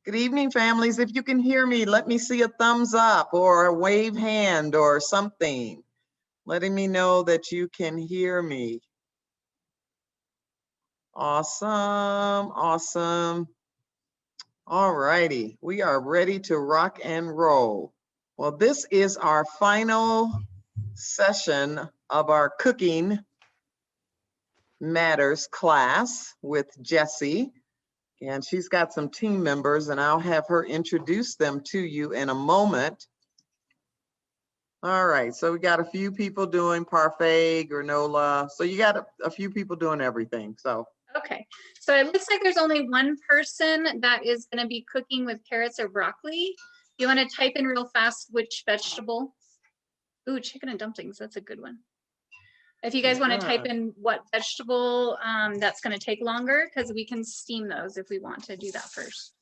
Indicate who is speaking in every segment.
Speaker 1: Good evening, families. If you can hear me, let me see a thumbs up or a wave hand or something, letting me know that you can hear me. Awesome, awesome. All righty, we are ready to rock and roll. Well, this is our final session of our Cooking Matters class with Jessie. And she's got some team members, and I'll have her introduce them to you in a moment. All right, so we got a few people doing parfait, granola. So you got a few people doing everything, so.
Speaker 2: Okay, so it looks like there's only one person that is gonna be cooking with carrots or broccoli. You wanna type in real fast which vegetable? Ooh, chicken and dumplings, that's a good one. If you guys wanna type in what vegetable, that's gonna take longer because we can steam those if we want to do that first.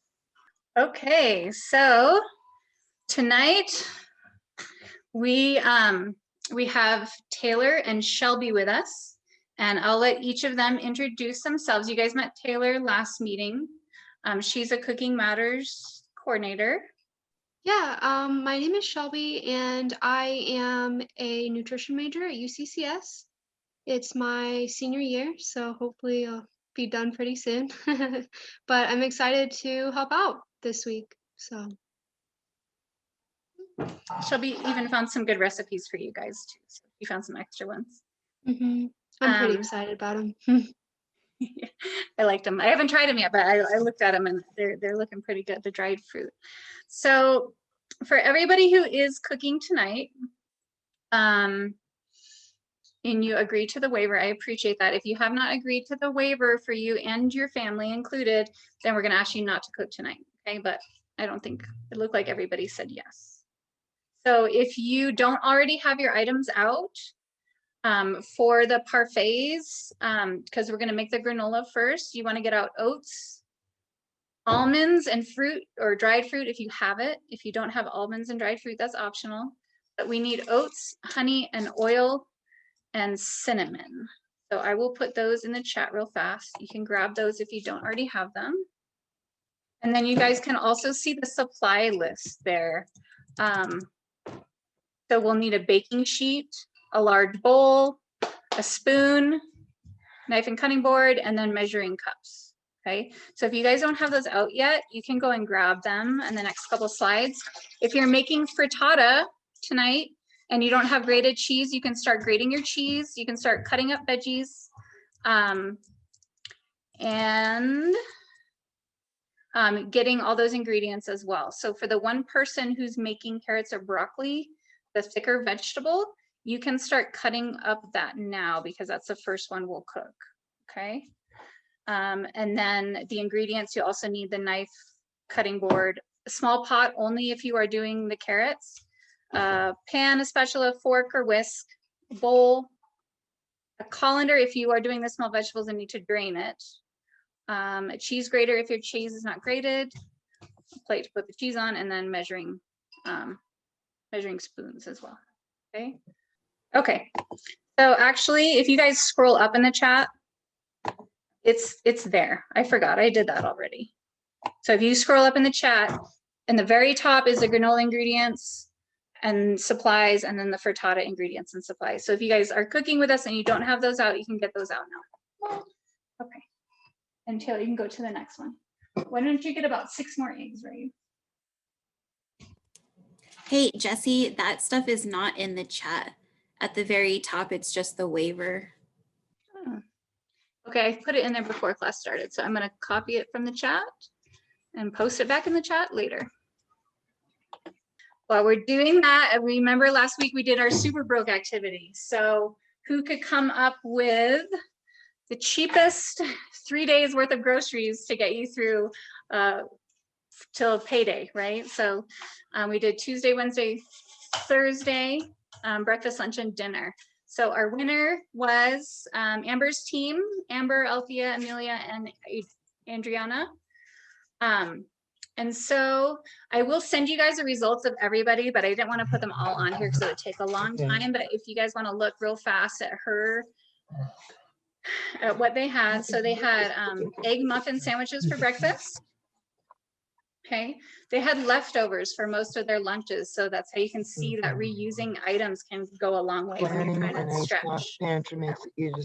Speaker 2: Okay, so tonight we have Taylor and Shelby with us, and I'll let each of them introduce themselves. You guys met Taylor last meeting. She's a Cooking Matters coordinator.
Speaker 3: Yeah, my name is Shelby, and I am a nutrition major at UCCS. It's my senior year, so hopefully I'll be done pretty soon. But I'm excited to help out this week. So
Speaker 2: Shelby even found some good recipes for you guys too. So she found some extra ones.
Speaker 3: I'm pretty excited about them.
Speaker 2: I liked them. I haven't tried them yet, but I looked at them and they're looking pretty good, the dried fruit. So for everybody who is cooking tonight, and you agree to the waiver, I appreciate that. If you have not agreed to the waiver for you and your family included, then we're gonna ask you not to cook tonight, okay? But I don't think, it looked like everybody said yes. So if you don't already have your items out, for the parfaits, because we're gonna make the granola first, you wanna get out oats, almonds and fruit or dried fruit if you have it. If you don't have almonds and dried fruit, that's optional. But we need oats, honey, and oil, and cinnamon. So I will put those in the chat real fast. You can grab those if you don't already have them. And then you guys can also see the supply list there. So we'll need a baking sheet, a large bowl, a spoon, knife and cutting board, and then measuring cups. Okay, so if you guys don't have those out yet, you can go and grab them in the next couple slides. If you're making frittata tonight and you don't have grated cheese, you can start grating your cheese. You can start cutting up veggies. And getting all those ingredients as well. So for the one person who's making carrots or broccoli, the thicker vegetable, you can start cutting up that now because that's the first one we'll cook, okay? And then the ingredients, you also need the knife, cutting board, a small pot only if you are doing the carrots, pan, a spatula, fork or whisk, a bowl, a colander if you are doing the small vegetables and need to drain it, a cheese grater if your cheese is not grated, a plate to put the cheese on, and then measuring spoons as well. Okay. Okay. So actually, if you guys scroll up in the chat, it's there. I forgot I did that already. So if you scroll up in the chat, in the very top is the granola ingredients and supplies, and then the frittata ingredients and supplies. So if you guys are cooking with us and you don't have those out, you can get those out now. Okay. And Taylor, you can go to the next one. Why don't you get about 6 more eggs, right?
Speaker 4: Hey, Jessie, that stuff is not in the chat. At the very top, it's just the waiver.
Speaker 2: Oh. Okay, I put it in there before class started, so I'm gonna copy it from the chat and post it back in the chat later. While we're doing that, remember last week we did our super broke activity. So who could come up with the cheapest 3 days worth of groceries to get you through till payday, right? So we did Tuesday, Wednesday, Thursday, breakfast, lunch, and dinner. So our winner was Amber's team, Amber, Althea, Amelia, and Adriana. And so I will send you guys the results of everybody, but I didn't want to put them all on here because it would take a long time. But if you guys want to look real fast at what they had. So they had egg muffin sandwiches for breakfast. Okay, they had leftovers for most of their lunches, so that's how you can see that reusing items can go a long way when you're
Speaker 5: Planning
Speaker 2: trying
Speaker 5: an
Speaker 2: to
Speaker 5: extra
Speaker 2: stretch.
Speaker 5: pantry makes it easier.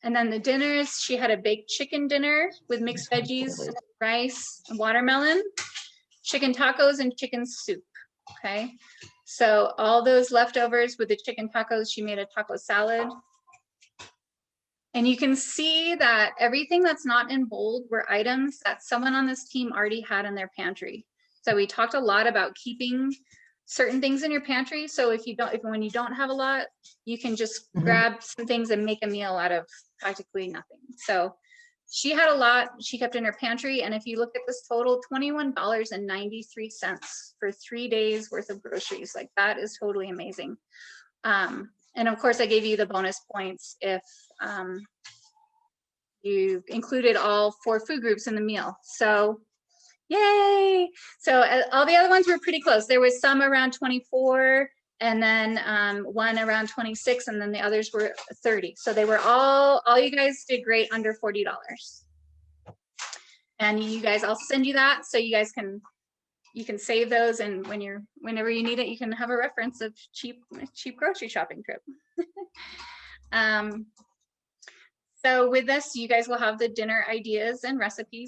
Speaker 2: And then the dinners, she had a baked chicken dinner with mixed veggies, rice, and watermelon, chicken tacos, and chicken soup. Okay, so all those leftovers with the chicken tacos, she made a taco salad. And you can see that everything that's not in bold were items that someone on this team already had in their pantry. So we talked a lot about keeping certain things in your pantry. So if when you don't have a lot, you can just grab some things and make a meal out of practically nothing. So she had a lot she kept in her pantry. And if you look at this total, $21.93 for 3 days worth of groceries. Like, that is totally amazing. And of course, I gave you the bonus points if you included all 4 food groups in the meal. So yay! So all the other ones were pretty close. There was some around 24, and then one around 26, and then the others were 30. So they were all you guys did great under $40. And you guys, I'll send you that so you guys can save those, and whenever you need it, you can have a reference of cheap grocery shopping trip. So with this, you guys will have the dinner ideas and recipes.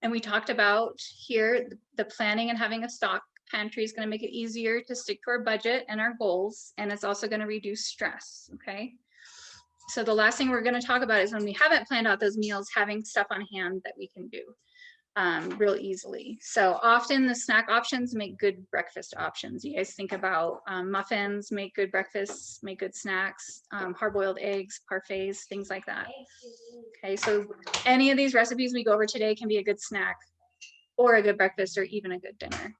Speaker 2: And we talked about here the planning and having a stock pantry is going to make it easier to stick to our budget and our goals, and it's also going to reduce stress. Okay. So the last thing we're going to talk about is when we haven't planned out those meals, having stuff on hand that we can do real easily. So often the snack options make good breakfast options. You guys think about muffins make good breakfasts, make good snacks, hard-boiled eggs, parfaits, things like that. Okay, so any of these recipes we go over today can be a good snack or a good breakfast or even a good dinner.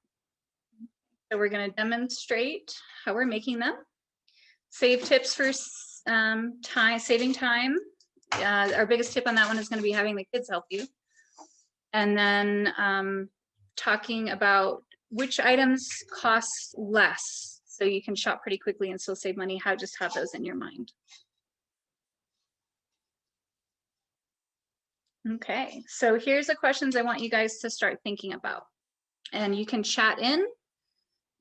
Speaker 2: So we're going to demonstrate how we're making them. Save tips for saving time. Our biggest tip on that one is going to be having the kids help you. And then talking about which items cost less so you can shop pretty quickly and still save money, just have those in your mind. Okay, so here's the questions I want you guys to start thinking about. And you can chat in.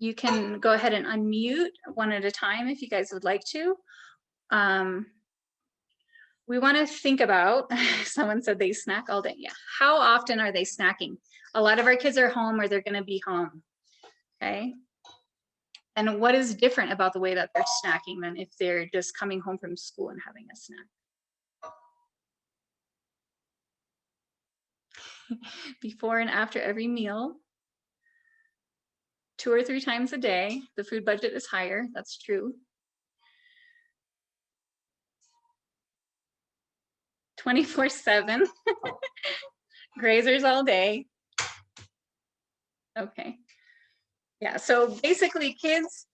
Speaker 2: You can go ahead and unmute one at a time if you guys would like to. We want to think about, someone said they snack all day. Yeah. How often are they snacking? A lot of our kids are home or they're going to be home. Okay. And what is different about the way that they're snacking than if they're just coming home from school and having a snack? Before and after every meal, 2 or 3 times a day, the food budget is higher. That's true. 24/7. Grazers all day. Okay. Yeah, so basically kids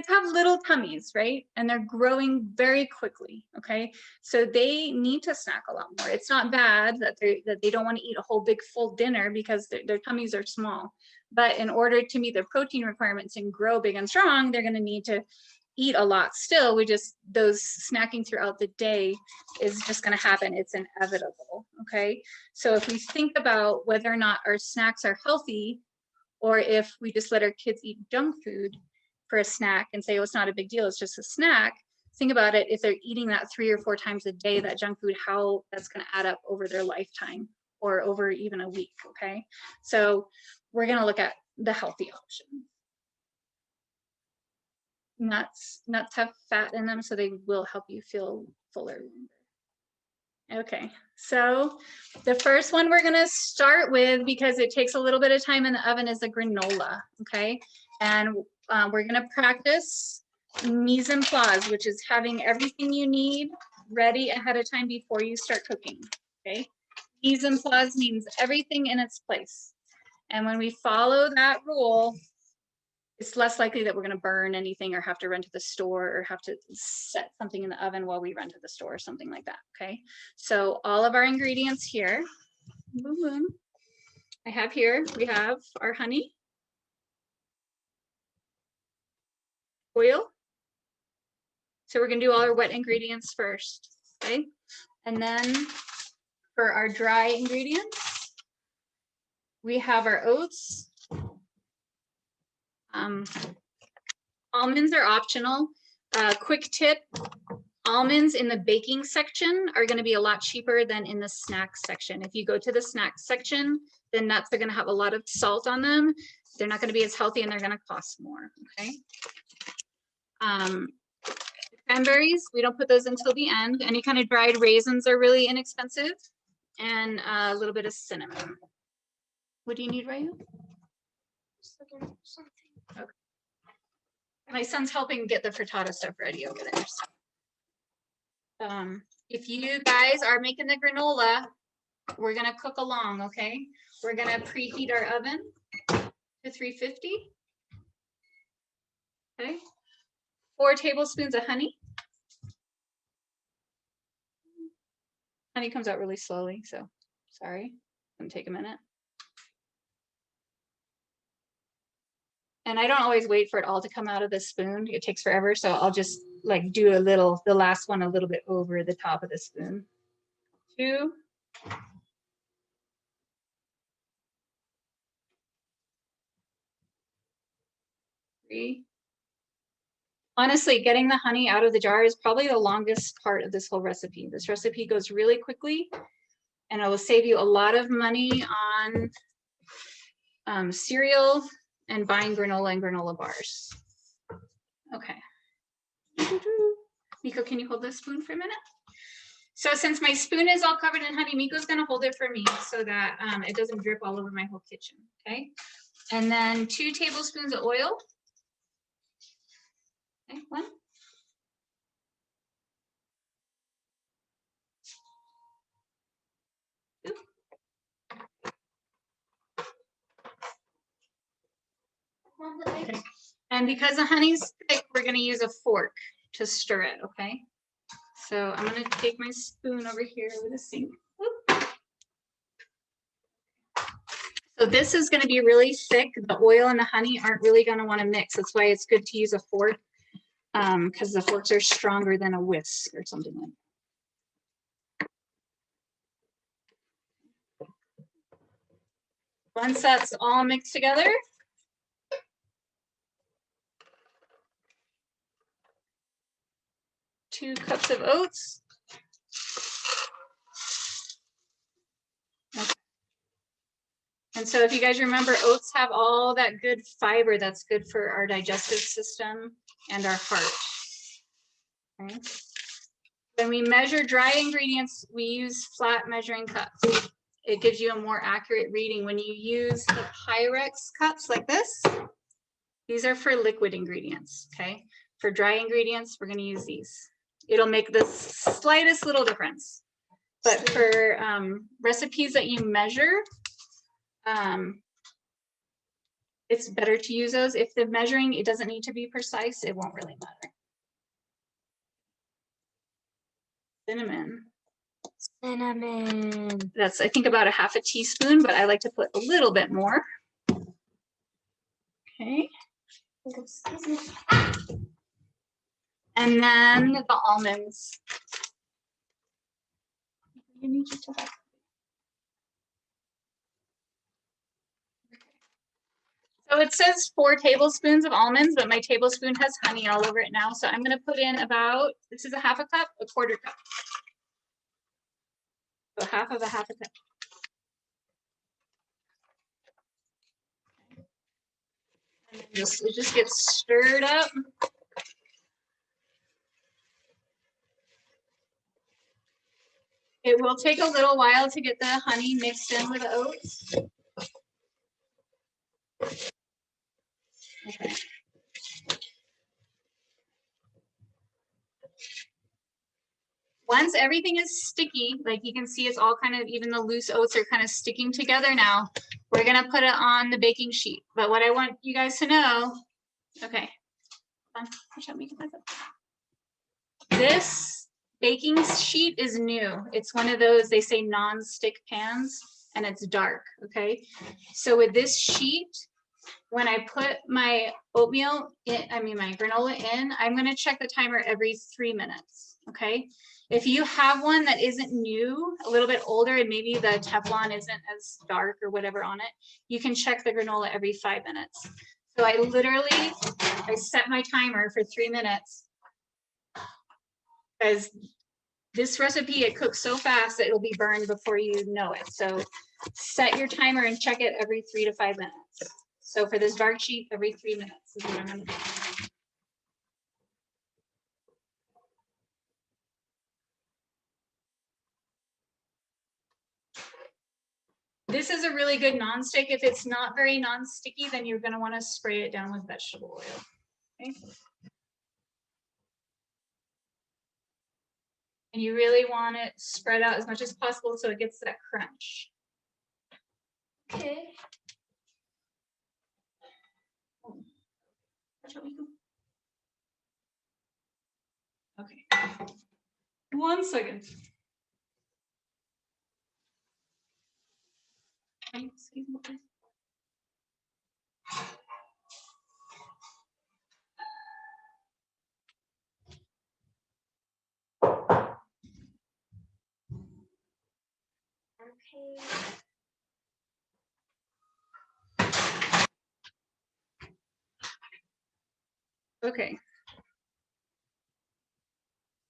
Speaker 2: have little tummies, right? And they're growing very quickly, okay? So they need to snack a lot more. It's not bad that they don't want to eat a whole big full dinner because their tummies are small. But in order to meet their protein requirements and grow big and strong, they're going to need to eat a lot still. Those snacking throughout the day is just going to happen. It's inevitable, okay? So if we think about whether or not our snacks are healthy, or if we just let our kids eat junk food for a snack and say, oh, it's not a big deal, it's just a snack. Think about it, if they're eating that 3 or 4 times a day, that junk food, how that's going to add up over their lifetime or over even a week, okay? So we're going to look at the healthy option. Nuts have fat in them, so they will help you feel fuller. Okay, so the first one we're going to start with, because it takes a little bit of time in the oven, is a granola, okay? And we're going to practice mise en place, which is having everything you need ready ahead of time before you start cooking, okay? Mise en place means everything in its place. And when we follow that rule, it's less likely that we're going to burn anything or have to run to the store or have to set something in the oven while we run to the store or something like that, okay? So all of our ingredients here, boom, boom. I have here, we have our honey, oil. So we're going to do all our wet ingredients first, okay? And then for our dry ingredients, we have our oats. Almonds are optional. Quick tip, almonds in the baking section are going to be a lot cheaper than in the snack section. If you go to the snack section, the nuts are going to have a lot of salt on them. They're not going to be as healthy and they're going to cost more. Okay. Cranberries, we don't put those until the end. Any kind of dried raisins are really inexpensive, and a little bit of cinnamon. What do you need, Ryu? Okay. My son's helping get the frittata stuff ready over there. So. If you guys are making the granola, we're gonna cook along, okay? We're gonna preheat our oven to 350. Okay. 4 tablespoons of honey. Honey comes out really slowly, so sorry. It's gonna take a minute. And I don't always wait for it all to come out of the spoon. It takes forever, so I'll just like do the last one a little bit over the top of the spoon. 2. 3. Honestly, getting the honey out of the jar is probably the longest part of this whole recipe. This recipe goes really quickly, and it will save you a lot of money on cereal and buying granola and granola bars. Okay. Miko, can you hold this spoon for a minute? So since my spoon is all covered in honey, Miko's gonna hold it for me so that it doesn't drip all over my whole kitchen, okay? And then 2 tablespoons of oil. Okay, 1. Okay. And because the honey's thick, we're going to use a fork to stir it, okay? So I'm going to take my spoon over here with a sink. Whoop. So this is going to be really thick. The oil and the honey aren't really going to want to mix. That's why it's good to use a fork, because the forks are stronger than a whisk or something like that. Once that's all mixed together, two cups of oats. Okay. And so if you guys remember, oats have all that good fiber that's good for our digestive system and our heart. Okay. When we measure dry ingredients, we use flat measuring cups. It gives you a more accurate reading. When you use the Pyrex cups like this, these are for liquid ingredients, okay? For dry ingredients, we're gonna use these. It'll make the slightest little difference. But for recipes that you measure, it's better to use those. If the measuring, it doesn't need to be precise, it won't really matter. Cinnamon.
Speaker 5: Cinnamon.
Speaker 2: That's, I think, about a half a teaspoon, but I like to put a little bit more. Okay. And then the almonds. You need to have. So it says 4 tablespoons of almonds, but my tablespoon has honey all over it now. So I'm going to put in about, this is a half a cup, a quarter cup. So half of a half a cup. And it just gets stirred up. It will take a little while to get the honey mixed in with the oats. Okay. Once everything is sticky, like you can see, it's all kind of, even the loose oats are kind of sticking together now. We're gonna put it on the baking sheet. But what I want you guys to know, okay, this baking sheet is new. It's one of those, they say non-stick pans, and it's dark, okay? So with this sheet, when I put my oatmeal in, I mean, my granola in, I'm gonna check the timer every 3 minutes, okay? If you have one that isn't new, a little bit older, and maybe the Teflon isn't as dark or whatever on it, you can check the granola every 5 minutes. So I literally, I set my timer for 3 minutes, because this recipe, it cooks so fast that it'll be burned before you know it. So set your timer and check it every 3 to 5 minutes. So for this dark sheet, every 3 minutes is what I'm gonna do. This is a really good nonstick. If it's not very non-sticky, then you're gonna wanna spray it down with vegetable oil, okay? And you really want it spread out as much as possible so it gets that crunch. Okay. Okay. 1 second. Excuse me, please. Okay. Okay.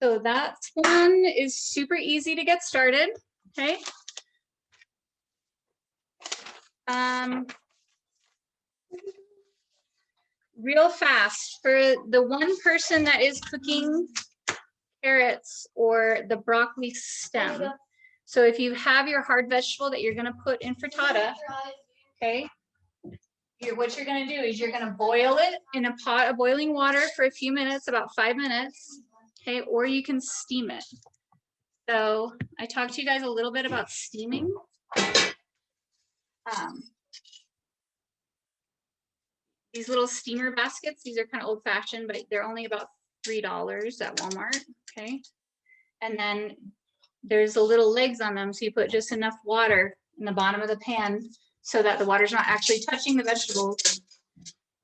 Speaker 2: So that one is super easy to get started, okay? Real fast, for the one person that is cooking carrots or the broccoli stem. So if you have your hard vegetable that you're gonna put in frittata, okay? What you're gonna do is you're gonna boil it in a pot of boiling water for a few minutes, about 5 minutes, okay? Or you can steam it. So I talked to you guys a little bit about steaming. These little steamer baskets, these are kind of old fashioned, but they're only about $3 at Walmart, okay? And then there's the little legs on them, so you put just enough water in the bottom of the pan so that the water's not actually touching the vegetables.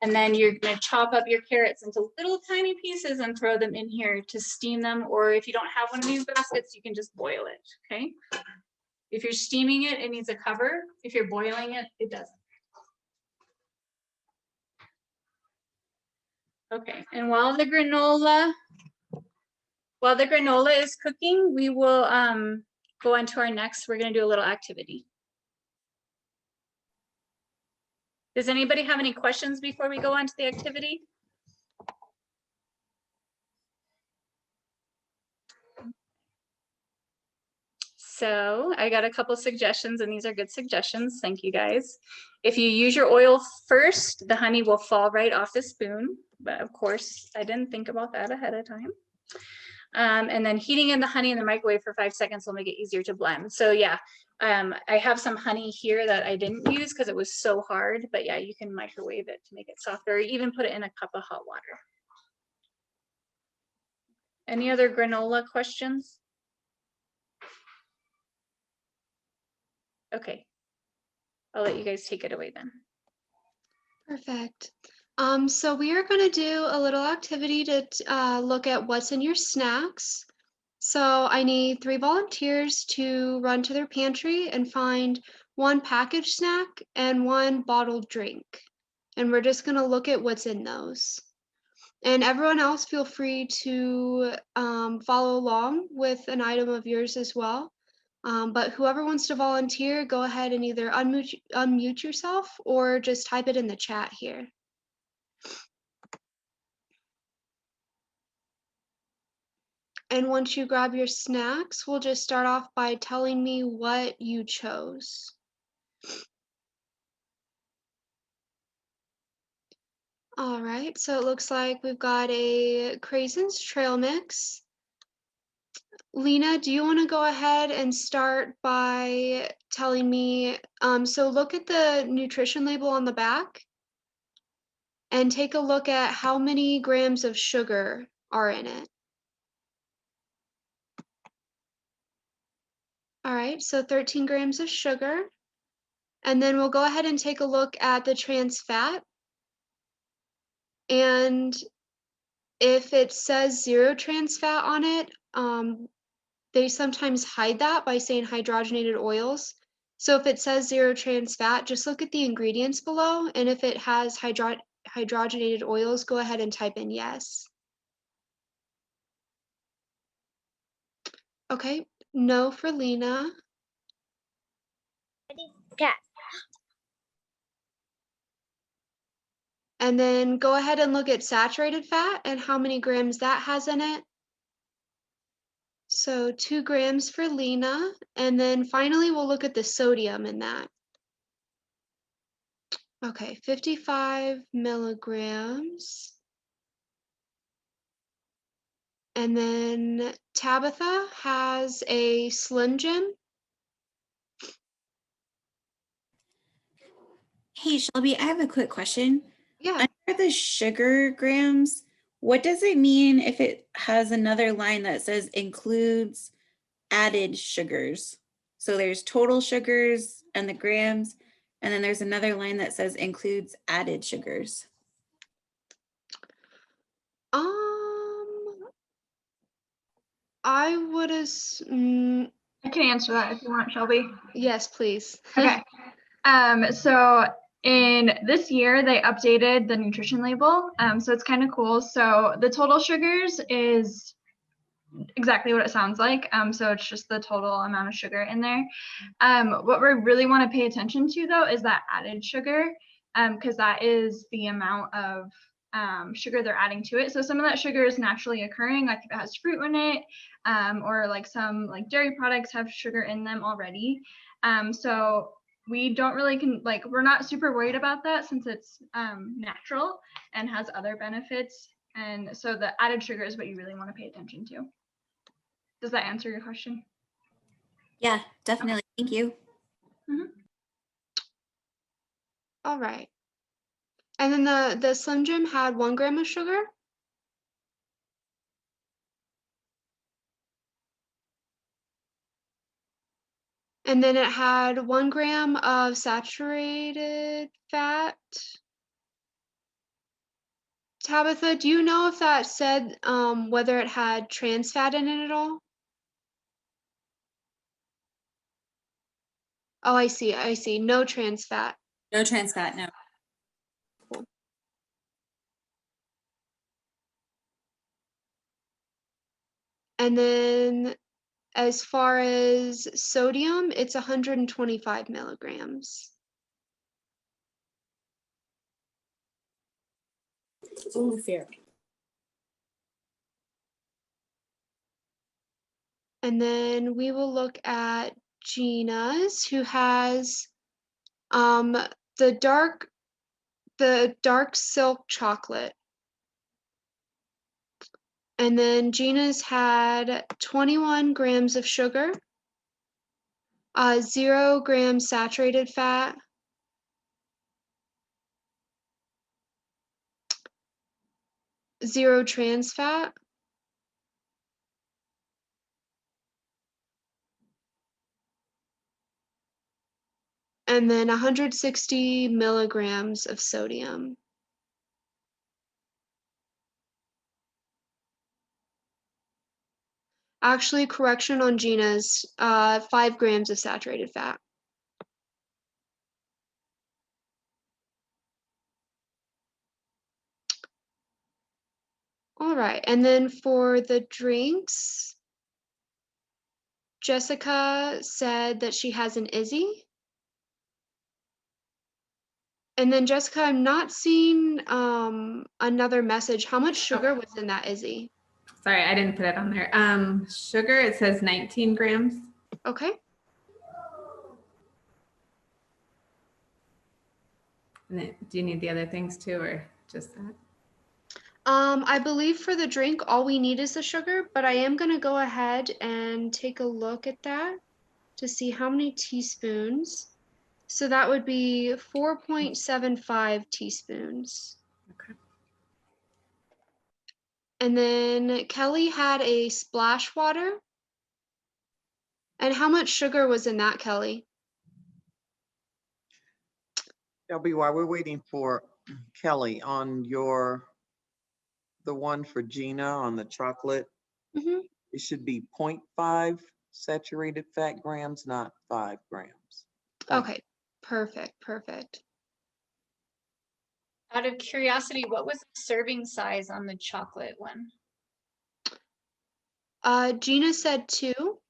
Speaker 2: And then you're gonna chop up your carrots into little tiny pieces and throw them in here to steam them, or if you don't have one of these baskets, you can just boil it, okay? If you're steaming it, it needs a cover. If you're boiling it, it doesn't. Okay, and while the granola is cooking, we will go on to our next, we're gonna do a little activity. Does anybody have any questions before we go on to the activity? So I got a couple suggestions, and these are good suggestions. Thank you guys. If you use your oil first, the honey will fall right off the spoon. But of course, I didn't think about that ahead of time. And then heating in the honey in the microwave for 5 seconds will make it easier to blend. So yeah, I have some honey here that I didn't use because it was so hard. But yeah, you can microwave it to make it softer, or even put it in a cup of hot water. Any other granola questions? Okay, I'll let you guys take it away then.
Speaker 3: Perfect. So we are going to do a little activity to look at what's in your snacks. So I need 3 volunteers to run to their pantry and find 1 packaged snack and 1 bottled drink. And we're just going to look at what's in those. And everyone else, feel free to follow along with an item of yours as well. But whoever wants to volunteer, go ahead and either unmute yourself or just type it in the chat here. And once you grab your snacks, we'll just start off by telling me what you chose. All right, so it looks like we've got a Craisins trail mix. Lena, do you want to go ahead and start by telling me, so look at the nutrition label on the back and take a look at how many grams of sugar are in it. All right, so 13 grams of sugar. And then we'll go ahead and take a look at the trans fat. And if it says 0 trans fat on it, they sometimes hide that by saying hydrogenated oils. So if it says 0 trans fat, just look at the ingredients below. And if it has hydrogenated oils, go ahead and type in yes. Okay, no for Lena.
Speaker 5: Cat.
Speaker 3: And then go ahead and look at saturated fat and how many grams that has in it. So 2 grams for Lena. And then finally, we'll look at the sodium in that. Okay, 55 milligrams. And then Tabitha has a Slim Jim.
Speaker 4: Hey, Shelby, I have a quick question.
Speaker 3: Yeah,
Speaker 4: Under the sugar grams, what does it mean if it has another line that says includes added sugars? So there's total sugars and the grams, and then there's another line that says includes added sugars.
Speaker 3: I would assume,
Speaker 5: I can answer that if you want, Shelby.
Speaker 3: yes, please.
Speaker 5: Okay. So in this year, they updated the nutrition label. So it's kind of cool. So the total sugars is exactly what it sounds like. So it's just the total amount of sugar in there. What we really want to pay attention to though is that added sugar, because that is the amount of sugar they're adding to it. So some of that sugar is naturally occurring, like if it has fruit in it, or like some like dairy products have sugar in them already. So we don't really we're not super worried about that since it's natural and has other benefits. And so the added sugar is what you really want to pay attention to. Does that answer your question?
Speaker 4: Yeah, definitely. Thank you.
Speaker 3: All right. And then the Slim Jim had 1 gram of sugar. And then it had 1 gram of saturated fat. Tabitha, do you know if that said whether it had trans fat in it at all? Oh, I see. I see. No trans fat.
Speaker 4: No trans fat, no.
Speaker 3: And then as far as sodium, it's 125 milligrams.
Speaker 4: Ooh, fair.
Speaker 3: And then we will look at Gina's, who has the dark silk chocolate. And then Gina's had 21 grams of sugar, 0 grams saturated fat, zero trans fat, and then 160 milligrams of sodium. Actually, correction on Gina's, 5 grams of saturated fat. All right, and then for the drinks, Jessica said that she has an Izzy. And then Jessica, I'm not seeing another message. How much sugar was in that Izzy?
Speaker 6: Sorry, I didn't put it on there. Sugar, it says 19 grams.
Speaker 3: Okay.
Speaker 6: And then, do you need the other things too, or just that?
Speaker 3: I believe for the drink, all we need is the sugar, but I am gonna go ahead and take a look at that to see how many teaspoons. So that would be 4.75 teaspoons.
Speaker 6: Okay.
Speaker 3: And then Kelly had a splash water. And how much sugar was in that, Kelly?
Speaker 1: Shelby, while we're waiting for Kelly on the one for Gina on the chocolate,
Speaker 3: Mhm.
Speaker 1: it should be 0.5 saturated fat grams, not 5 grams. Point-
Speaker 3: Okay, perfect.
Speaker 2: Out of curiosity, what was the serving size on the chocolate one?
Speaker 3: Gina said 2,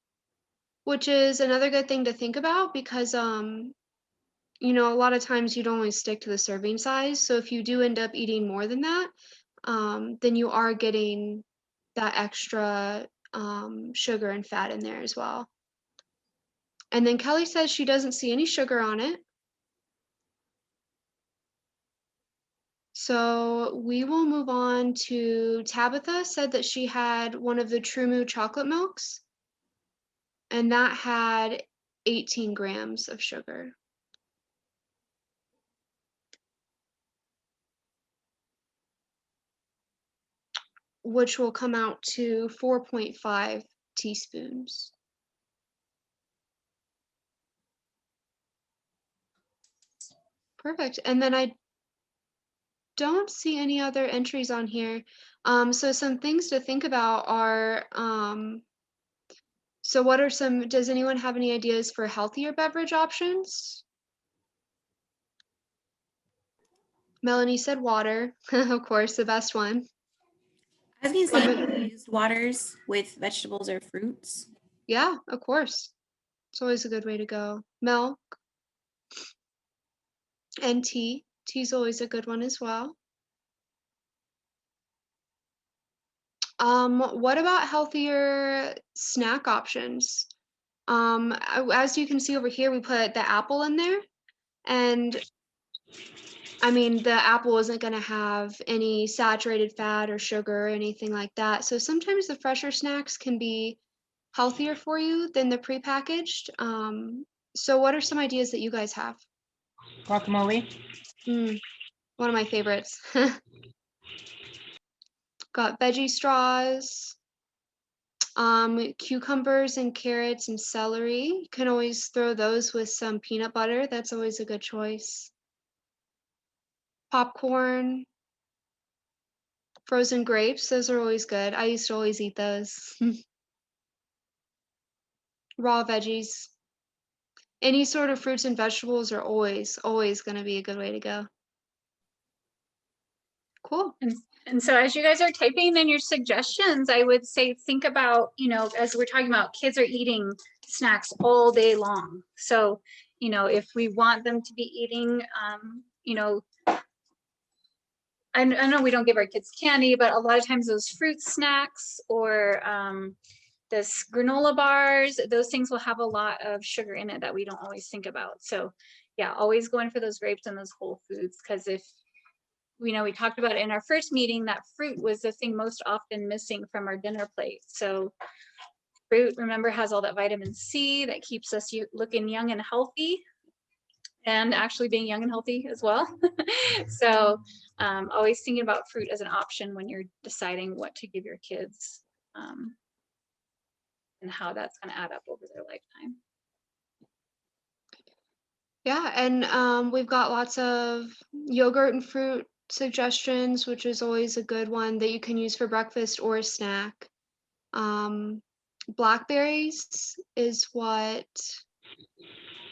Speaker 3: which is another good thing to think about because you know, a lot of times you'd only stick to the serving size. So if you do end up eating more than that, then you are getting that extra sugar and fat in there as well. And then Kelly says she doesn't see any sugar on it. So we will move on to Tabitha said that she had one of the True Moo chocolate milks, and that had 18 grams of sugar. Which will come out to 4.5 teaspoons. Perfect. And then I don't see any other entries on here. So some things to think about are, so what are some, does anyone have any ideas for healthier beverage options? Melanie said water, of course, the best one.
Speaker 4: I was gonna say infused waters with vegetables or fruits.
Speaker 3: Yeah, of course. It's always a good way to go. Milk and tea. Tea's always a good one as well. What about healthier snack options? As you can see over here, we put the apple in there. And I mean, the apple isn't going to have any saturated fat or sugar or anything like that. So sometimes the fresher snacks can be healthier for you than the prepackaged. So what are some ideas that you guys have?
Speaker 7: Guacamole.
Speaker 3: One of my favorites. Got veggie straws, cucumbers and carrots and celery. You can always throw those with some peanut butter. That's always a good choice. Popcorn, frozen grapes, those are always good. I used to always eat those. Raw veggies. Any sort of fruits and vegetables are always going to be a good way to go. Cool.
Speaker 2: And so as you guys are typing in your suggestions, I would say think about, you know, as we're talking about, kids are eating snacks all day long. So, you know, if we want them to be eating, you know, I know we don't give our kids candy, but a lot of times those fruit snacks or this granola bars, those things will have a lot of sugar in it that we don't always think about. So yeah, always going for those grapes and those whole foods, because if you know, we talked about it in our first meeting that fruit was the thing most often missing from our dinner plate. So fruit, remember, has all that vitamin C that keeps us looking young and healthy, and actually being young and healthy as well. So always thinking about fruit as an option when you're deciding what to give your kids, and how that's going to add up over their lifetime.
Speaker 3: Yeah, and we've got lots of yogurt and fruit suggestions, which is always a good one that you can use for breakfast or a snack. Blackberries is what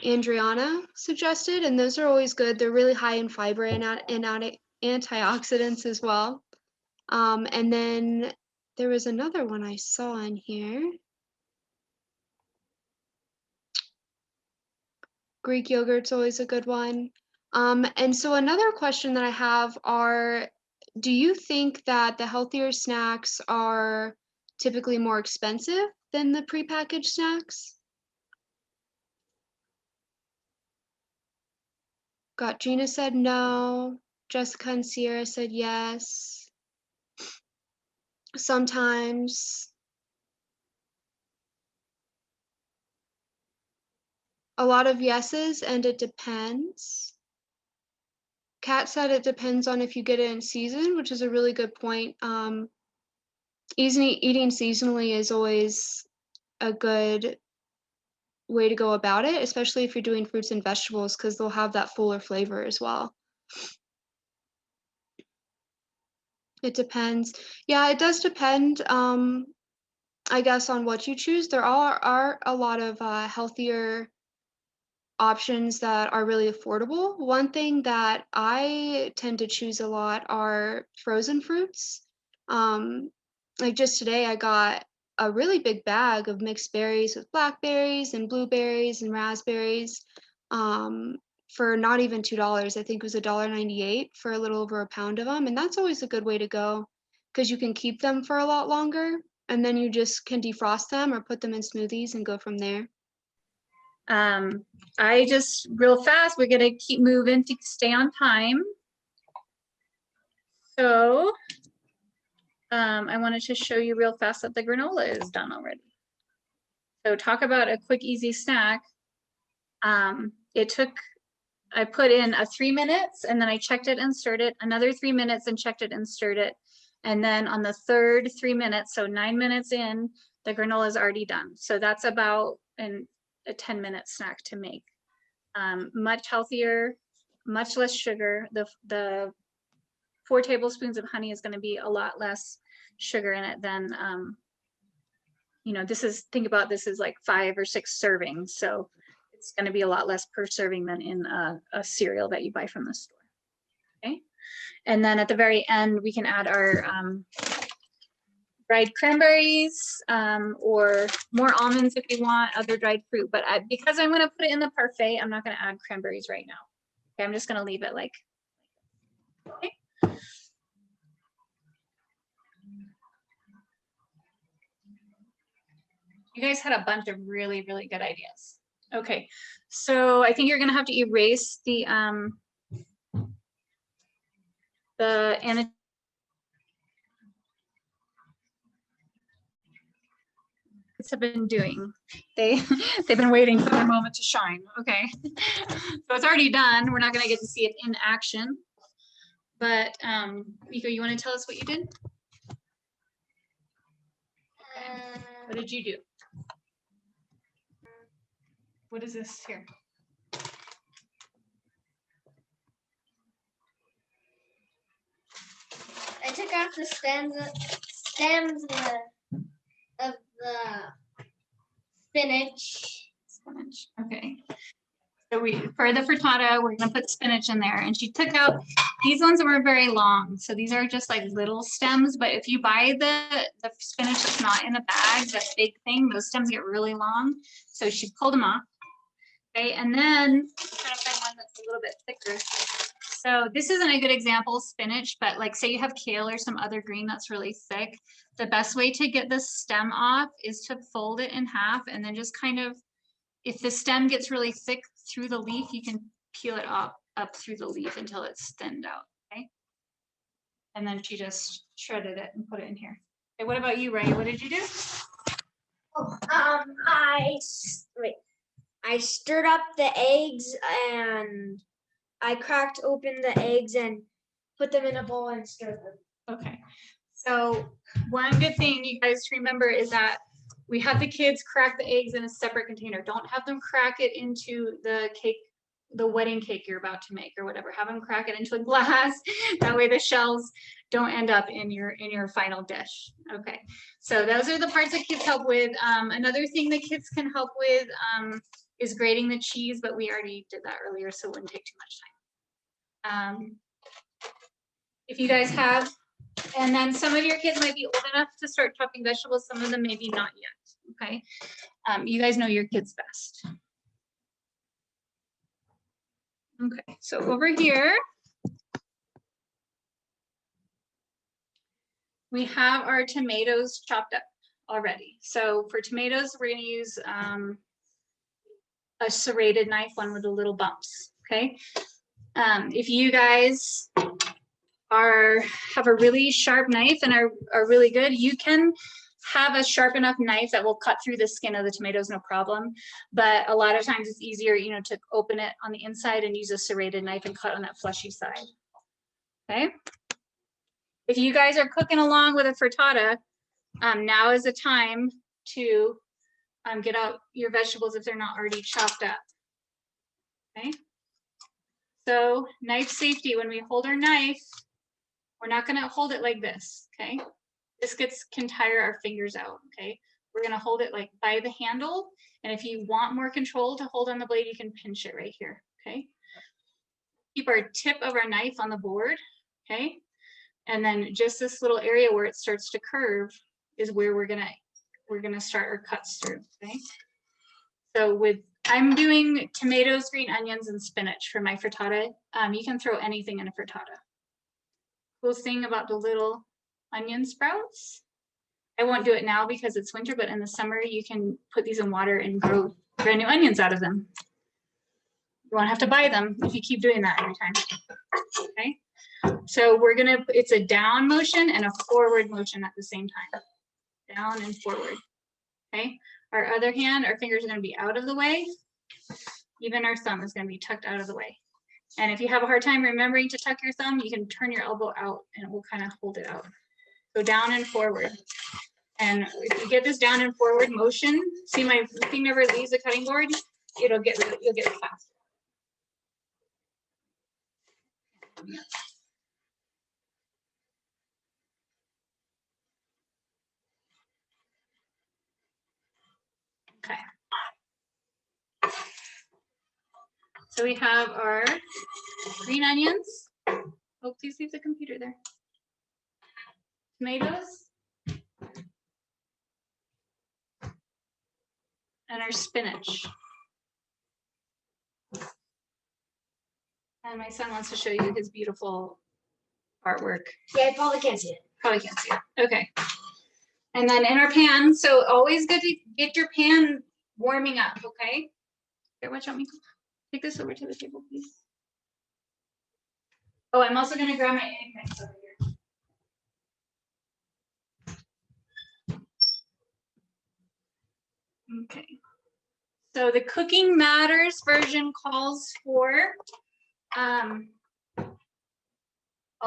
Speaker 3: Andriana suggested, and those are always good. They're really high in fiber and antioxidants as well. And then there was another one I saw in here. Greek yogurt's always a good one. And so another question that I have are, do you think that the healthier snacks are typically more expensive than the prepackaged snacks? Got Gina said no. Jessica and Sierra said yes. Sometimes. A lot of yeses, and it depends. Kat said it depends on if you get it in season, which is a really good point. Eating seasonally is always a good way to go about it, especially if you're doing fruits and vegetables, because they'll have that fuller flavor as well. It depends. Yeah, it does depend, I guess, on what you choose. There are a lot of healthier options that are really affordable. One thing that I tend to choose a lot are frozen fruits. Like just today, I got a really big bag of mixed berries with blackberries and blueberries and raspberries for not even $2. I think it was $1.98 for a little over a pound of them. And that's always a good way to go because you can keep them for a lot longer. And then you just can defrost them or put them in smoothies and go from there.
Speaker 2: I just real fast, we're gonna keep moving to stay on time. So I wanted to show you real fast that the granola is done already. So talk about a quick, easy snack. I put in a 3 minutes and then I checked it and stirred it, another 3 minutes and checked it and stirred it. And then on the third 3 minutes, so 9 minutes in, the granola is already done. So that's about a 10-minute snack to make. Much healthier, much less sugar. The 4 tablespoons of honey is going to be a lot less sugar in it than, you know, think about this is like 5 or 6 servings. So it's going to be a lot less per serving than in a cereal that you buy from the store. Okay. And then at the very end, we can add our dried cranberries or more almonds if you want, other dried fruit. But because I'm going to put it in the parfait, I'm not going to add cranberries right now. Okay, I'm just going to leave it like, okay. You guys had a bunch of really, really good ideas. Okay, so I think you're going to have to erase the have been doing. They've been waiting for their moment to shine. Okay, so it's already done. We're not going to get to see it in action. But Miko, you want to tell us what you did? Okay. What did you do? What is this here?
Speaker 8: I took out the stems of the spinach.
Speaker 2: Okay. So for the frittata, we're gonna put spinach in there, and she took out these ones that were very long. So these are just like little stems, but if you buy the spinach that's not in a bag, that big thing, those stems get really long. So she pulled them off. Okay, and then try to find one that's a little bit thicker. So this isn't a good example of spinach, but like say you have kale or some other green that's really thick. The best way to get the stem off is to fold it in half and then just kind of, if the stem gets really thick through the leaf, you can peel it up through the leaf until it's thinned out, okay? And then she just shredded it and put it in here. Okay, what about you, Ray? What did you do?
Speaker 8: Oh, I stirred up the eggs and I cracked open the eggs and put them in a bowl and stirred them.
Speaker 2: Okay, so one good thing you guys remember is that we have the kids crack the eggs in a separate container. Don't have them crack it into the cake, the wedding cake you're about to make or whatever. Have them crack it into a glass. That way the shells don't end up in your final dish. Okay, so those are the parts that kids help with. Another thing that kids can help with is grating the cheese, but we already did that earlier, so it wouldn't take too much time. If you guys have, and then some of your kids might be old enough to start chopping vegetables, some of them maybe not yet, okay? You guys know your kids best. Okay, so over here, we have our tomatoes chopped up already. So for tomatoes, we're gonna use a serrated knife, one with the little bumps, okay? If you guys have a really sharp knife and are really good, you can have a sharp enough knife that will cut through the skin of the tomatoes, no problem. But a lot of times it's easier, you know, to open it on the inside and use a serrated knife and cut on that fleshy side, okay? If you guys are cooking along with a frittata, now is the time to get out your vegetables if they're not already chopped up. Okay. So knife safety, when we hold our knife, we're not gonna hold it like this, okay? This can tire our fingers out, okay? We're gonna hold it like by the handle, and if you want more control to hold on the blade, you can pinch it right here, okay? Keep our tip of our knife on the board, okay? And then just this little area where it starts to curve is where we're gonna start our cuts through, okay? So I'm doing tomatoes, green onions, and spinach for my frittata. You can throw anything in a frittata. Cool thing about the little onion sprouts, I won't do it now because it's winter, but in the summer you can put these in water and grow brand new onions out of them. You won't have to buy them if you keep doing that every time. Okay, so it's a down motion and a forward motion at the same time. Down and forward. Okay, our other hand, our fingers are going to be out of the way. Even our thumb is going to be tucked out of the way. And if you have a hard time remembering to tuck your thumb, you can turn your elbow out and it will kind of hold it out. So down and forward. And if you get this down and forward motion, see my thing never leaves the cutting board, you'll get it faster. Okay. So we have our green onions. Oh, please leave the computer there. Tomatoes. And our spinach. And my son wants to show you his beautiful artwork.
Speaker 8: Yeah, I probably can't see it.
Speaker 2: Probably can't see it. Okay. And then in our pan, so always good to get your pan warming up, okay? Here, watch out, me. Take this over to the table, please. Oh, I'm also gonna grab my egg mix over here. Okay. So the Cooking Matters version calls for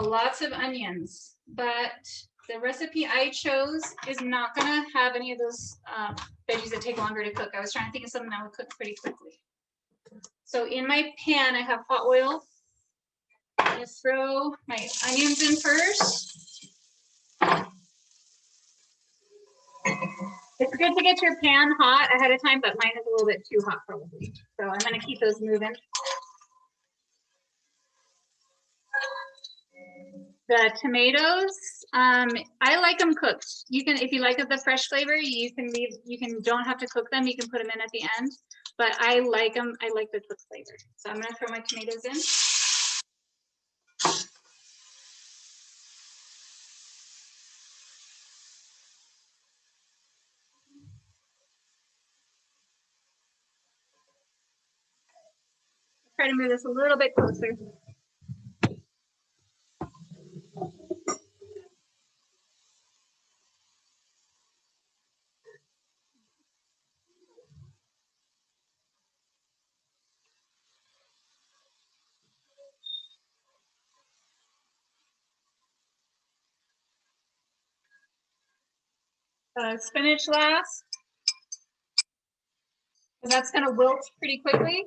Speaker 2: lots of onions, but the recipe I chose is not gonna have any of those veggies that take longer to cook. I was trying to think of something that would cook pretty quickly. So in my pan, I have hot oil. I'm gonna throw my onions in first. It's good to get your pan hot ahead of time, but mine is a little bit too hot probably. So I'm gonna keep those moving. The tomatoes, I like them cooked. You can, if you like the fresh flavor, you don't have to cook them. You can put them in at the end, but I like them. I like the cooked flavor. So I'm gonna throw my tomatoes in. Try to move this a little bit closer. Spinach last. That's going to wilt pretty quickly.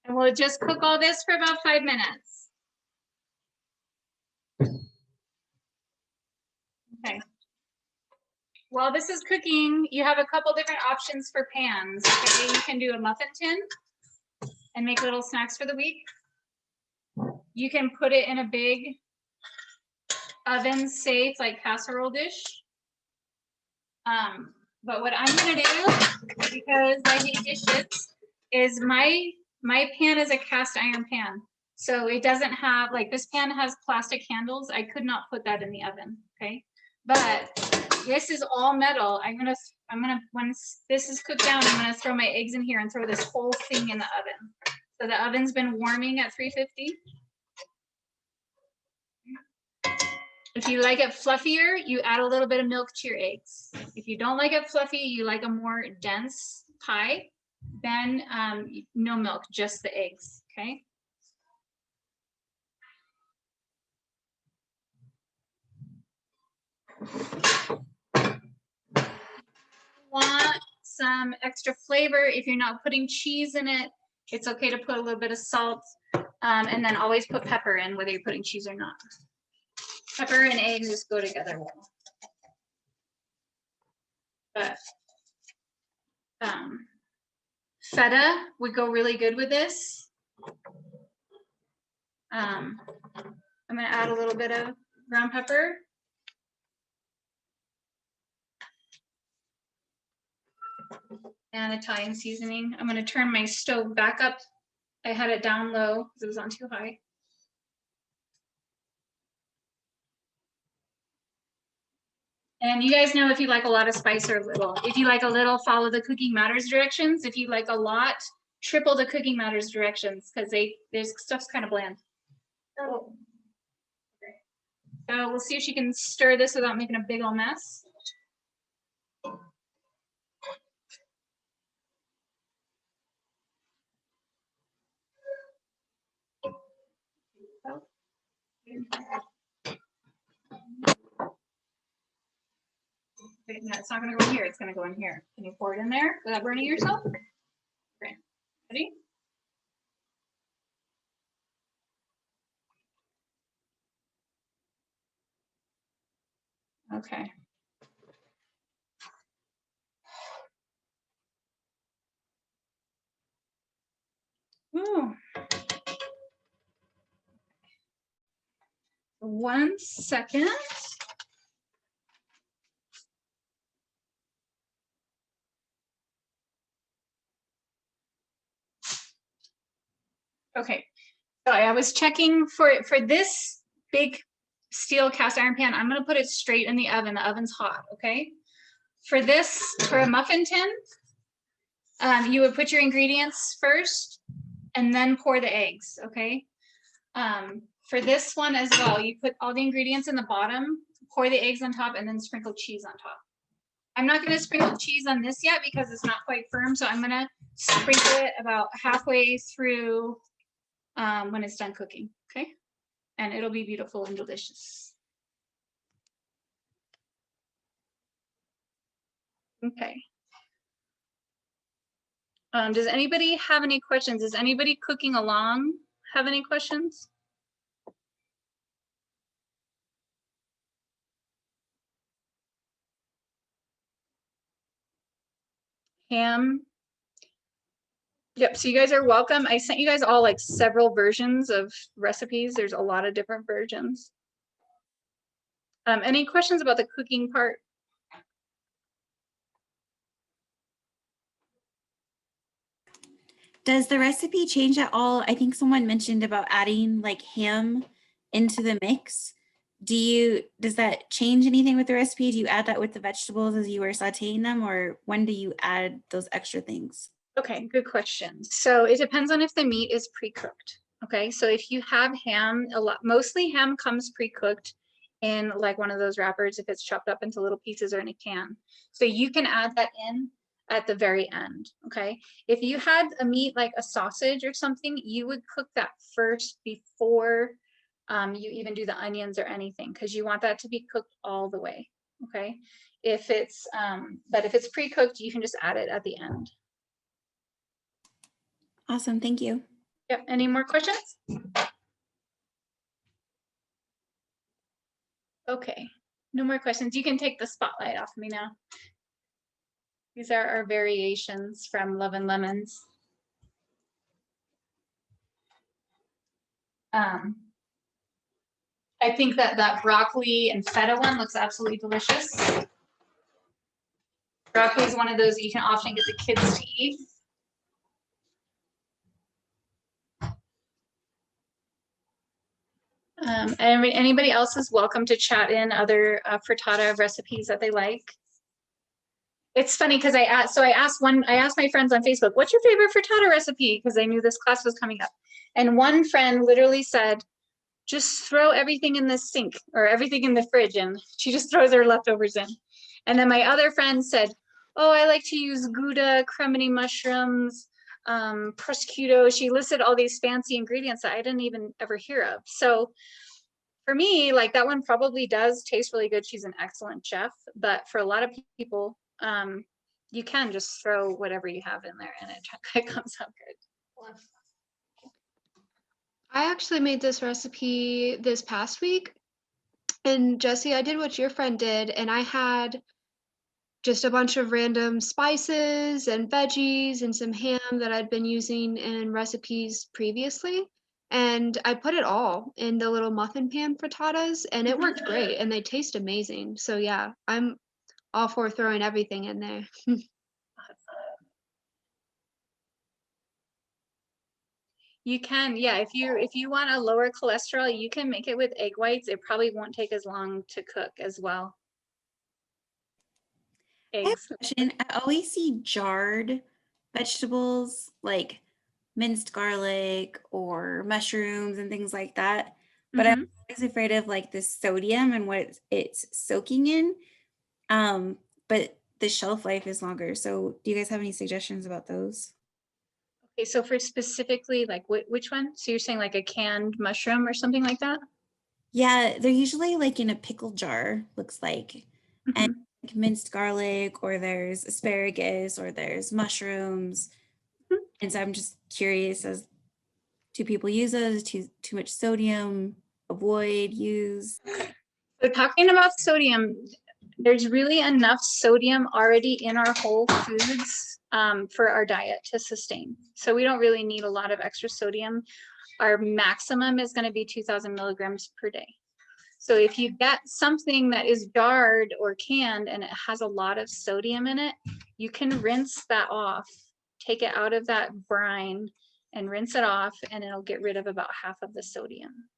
Speaker 2: And we'll just cook all this for about 5 minutes. Okay. While this is cooking, you have a couple different options for pans. Okay, you can do a muffin tin and make little snacks for the week. You can put it in a big oven safe like casserole dish. But what I'm gonna do, because I hate dishes, is my pan is a cast iron pan. So it doesn't have, like this pan has plastic handles. I could not put that in the oven, okay? But this is all metal. I'm gonna, once this is cooked down, I'm gonna throw my eggs in here and throw this whole thing in the oven. So the oven's been warming at 350. If you like it fluffier, you add a little bit of milk to your eggs. If you don't like it fluffy, you like a more dense pie, then no milk, just the eggs, okay? Want some extra flavor, if you're not putting cheese in it, it's okay to put a little bit of salt, and then always put pepper in, whether you're putting cheese or not. Pepper and eggs just go together well. But feta would go really good with this. I'm gonna add a little bit of ground pepper. And Italian seasoning. I'm gonna turn my stove back up. I had it down low because it was on too high. And you guys know if you like a lot of spice or little. If you like a little, follow the Cooking Matters directions. If you like a lot, triple the Cooking Matters directions because there's stuff's kind of bland. Oh. Okay. So we'll see if she can stir this without making a big old mess. Okay, no, it's not gonna go in here, it's gonna go in here. Can you pour it in there without burning yourself? Okay. Ready? Okay. Ooh. 1 second. Okay, so I was checking for this big steel cast iron pan. I'm gonna put it straight in the oven. The oven's hot, okay? For this, for a muffin tin, you would put your ingredients first and then pour the eggs, okay? For this one as well, you put all the ingredients in the bottom, pour the eggs on top, and then sprinkle cheese on top. I'm not gonna sprinkle cheese on this yet because it's not quite firm, so I'm gonna sprinkle it about halfway through when it's done cooking, okay? And it'll be beautiful and delicious. Okay. Does anybody have any questions? Is anybody cooking along have any questions? Ham. Yep, so you guys are welcome. I sent you guys all like several versions of recipes. There's a lot of different versions. Any questions about the cooking part?
Speaker 4: Does the recipe change at all? I think someone mentioned about adding like ham into the mix. Does that change anything with the recipe? Do you add that with the vegetables as you were sauteing them, or when do you add those extra things?
Speaker 2: Okay, good question. So it depends on if the meat is pre-cooked. Okay, so if you have ham, mostly ham comes pre-cooked in like one of those wrappers if it's chopped up into little pieces or in a can. So you can add that in at the very end, okay? If you had a meat like a sausage or something, you would cook that first before you even do the onions or anything, because you want that to be cooked all the way, okay? If it's, but if it's pre-cooked, you can just add it at the end.
Speaker 4: Awesome, thank you.
Speaker 2: Yep, any more questions? Okay, no more questions. You can take the spotlight off me now. These are our variations from Love and Lemons. I think that broccoli and feta one looks absolutely delicious. Broccoli is one of those you can often get the kids to eat. And anybody else is welcome to chat in other frittata recipes that they like. It's funny because I asked my friends on Facebook, what's your favorite frittata recipe? Because I knew this class was coming up. And one friend literally said, just throw everything in the sink or everything in the fridge, and she just throws her leftovers in. And then my other friend said, oh, I like to use Gouda, cremini mushrooms, prosciutto. She listed all these fancy ingredients that I didn't even ever hear of. So For me, like that one probably does taste really good. She's an excellent chef, but for a lot of people, you can just throw whatever you have in there and it comes out good.
Speaker 3: I actually made this recipe this past week. And Jesse, I did what your friend did, and I had just a bunch of random spices and veggies and some ham that I'd been using in recipes previously. And I put it all in the little muffin pan frittatas, and it worked great, and they taste amazing. So yeah, I'm all for throwing everything in there.
Speaker 2: You can, yeah, if you want a lower cholesterol, you can make it with egg whites. It probably won't take as long to cook as well.
Speaker 4: I have
Speaker 2: Eggs.
Speaker 4: a question. I always see jarred vegetables like minced garlic or mushrooms and things like that. But I'm
Speaker 2: Mhm.
Speaker 4: always afraid of like the sodium and what it's soaking in. But the shelf life is longer. So do you guys have any suggestions about those?
Speaker 2: Okay, so for specifically like which one? So you're saying like a canned mushroom or something like that?
Speaker 4: Yeah, they're usually like in a pickle jar, looks like. And
Speaker 2: Mhm.
Speaker 4: like minced garlic, or there's asparagus, or there's mushrooms.
Speaker 2: Mhm.
Speaker 4: And so I'm just curious, as do people use those? Too much sodium? Avoid, use?
Speaker 2: So talking about sodium, there's really enough sodium already in our whole foods for our diet to sustain. So we don't really need a lot of extra sodium. Our maximum is going to be 2,000 milligrams per day. So if you get something that is jarred or canned and it has a lot of sodium in it, you can rinse that off, take it out of that brine and rinse it off, and it'll get rid of about half of the sodium.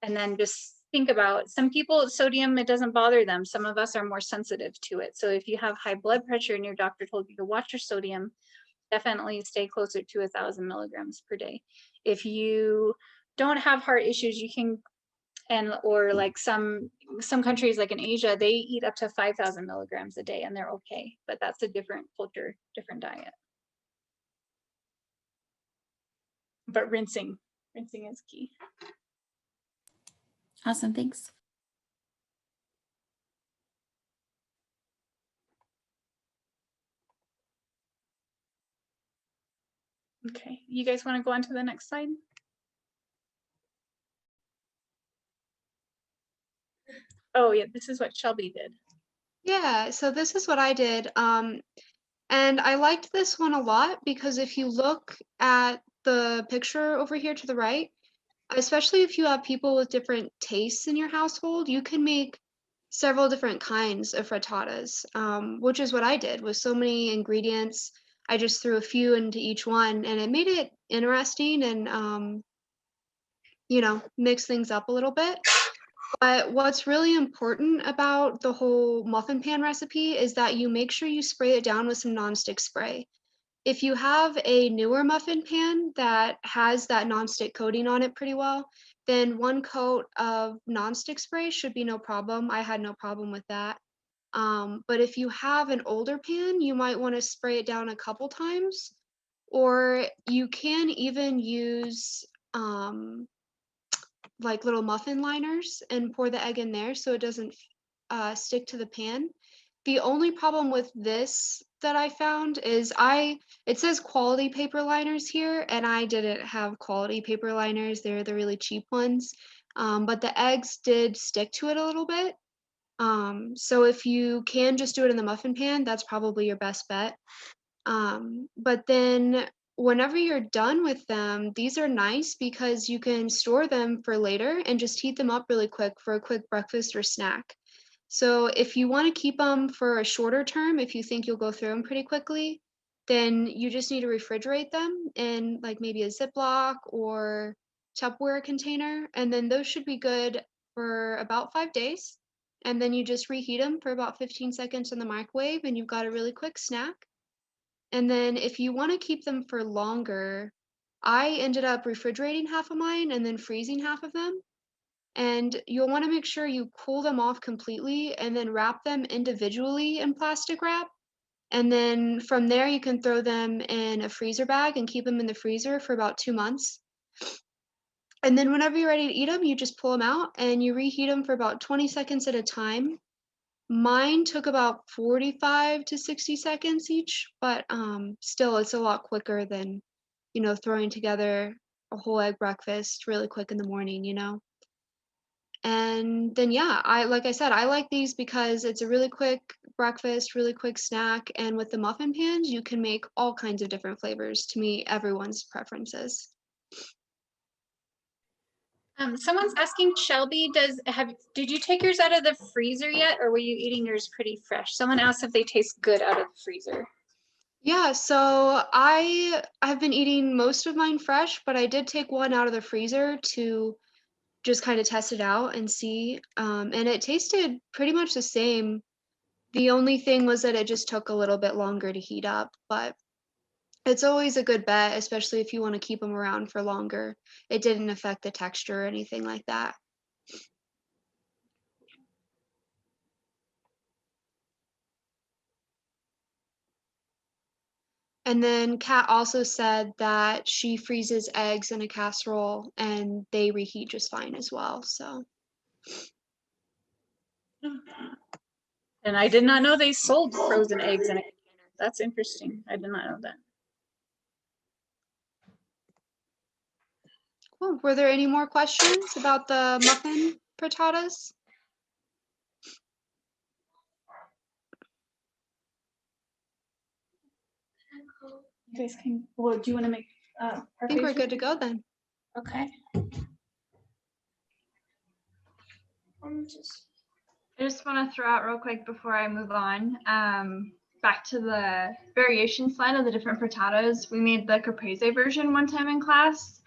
Speaker 2: And then just think about, some people, sodium, it doesn't bother them. Some of us are more sensitive to it. So if you have high blood pressure and your doctor told you to watch your sodium, definitely stay closer to 1,000 milligrams per day. If you don't have heart issues, you can, or like some countries like in Asia, they eat up to 5,000 milligrams a day and they're okay, but that's a different culture, different diet. But rinsing is key.
Speaker 4: Awesome, thanks.
Speaker 2: Okay, you guys want to go on to the next slide? Oh yeah, this is what Shelby did.
Speaker 3: Yeah, so this is what I did. And I liked this one a lot because if you look at the picture over here to the right, especially if you have people with different tastes in your household, you can make several different kinds of frittatas, which is what I did with so many ingredients. I just threw a few into each one and it made it interesting and, mix things up a little bit. But what's really important about the whole muffin pan recipe is that you make sure you spray it down with some nonstick spray. If you have a newer muffin pan that has that nonstick coating on it pretty well, then one coat of nonstick spray should be no problem. I had no problem with that. But if you have an older pan, you might want to spray it down a couple times, or you can even use like little muffin liners and pour the egg in there so it doesn't stick to the pan. The only problem with this that I found is it says quality paper liners here, and I didn't have quality paper liners. They're the really cheap ones. But the eggs did stick to it a little bit. So if you can just do it in the muffin pan, that's probably your best bet. But then whenever you're done with them, these are nice because you can store them for later and just heat them up really quick for a quick breakfast or snack. So if you want to keep them for a shorter term, if you think you'll go through them pretty quickly, then you just need to refrigerate them in like maybe a Ziploc or Tupperware container. And then those should be good for about 5 days. And then you just reheat them for about 15 seconds in the microwave and you've got a really quick snack. And then if you want to keep them for longer, I ended up refrigerating half of mine and then freezing half of them. And you'll want to make sure you cool them off completely and then wrap them individually in plastic wrap. And then from there, you can throw them in a freezer bag and keep them in the freezer for about 2 months. And then whenever you're ready to eat them, you just pull them out and you reheat them for about 20 seconds at a time. Mine took about 45 to 60 seconds each, but still it's a lot quicker than, you know, throwing together a whole egg breakfast really quick in the morning, you know. And then yeah, like I said, I like these because it's a really quick breakfast, really quick snack, and with the muffin pans, you can make all kinds of different flavors to meet everyone's preferences.
Speaker 2: Someone's asking Shelby, did you take yours out of the freezer yet, or were you eating yours pretty fresh? Someone asked if they taste good out of the freezer.
Speaker 3: Yeah, so I've been eating most of mine fresh, but I did take one out of the freezer to just kind of test it out and see. And it tasted pretty much the same. The only thing was that it just took a little bit longer to heat up, but it's always a good bet, especially if you want to keep them around for longer. It didn't affect the texture or anything like that. And then Kat also said that she freezes eggs in a casserole and they reheat just fine as well. So
Speaker 2: And I did not know they sold frozen eggs in a container. That's interesting. I did not know that.
Speaker 3: cool. Were there any more questions about the muffin frittatas?
Speaker 2: You guys can, well, do you want to make
Speaker 3: I think we're good to go then.
Speaker 2: Okay.
Speaker 5: I just want to throw out real quick before I move on, back to the variation slide of the different frittatas. We made the caprese version one time in class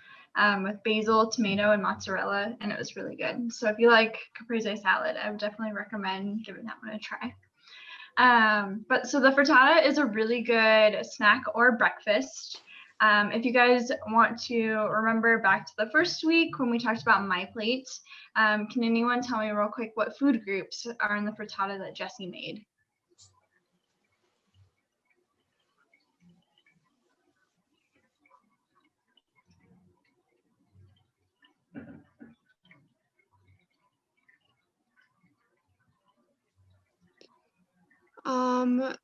Speaker 5: with basil, tomato, and mozzarella, and it was really good. So if you like caprese salad, I would definitely recommend giving that one a try. But so the frittata is a really good snack or breakfast. If you guys want to remember back to the first week when we talked about My Plate, can anyone tell me real quick what food groups are in the frittata that Jessie made?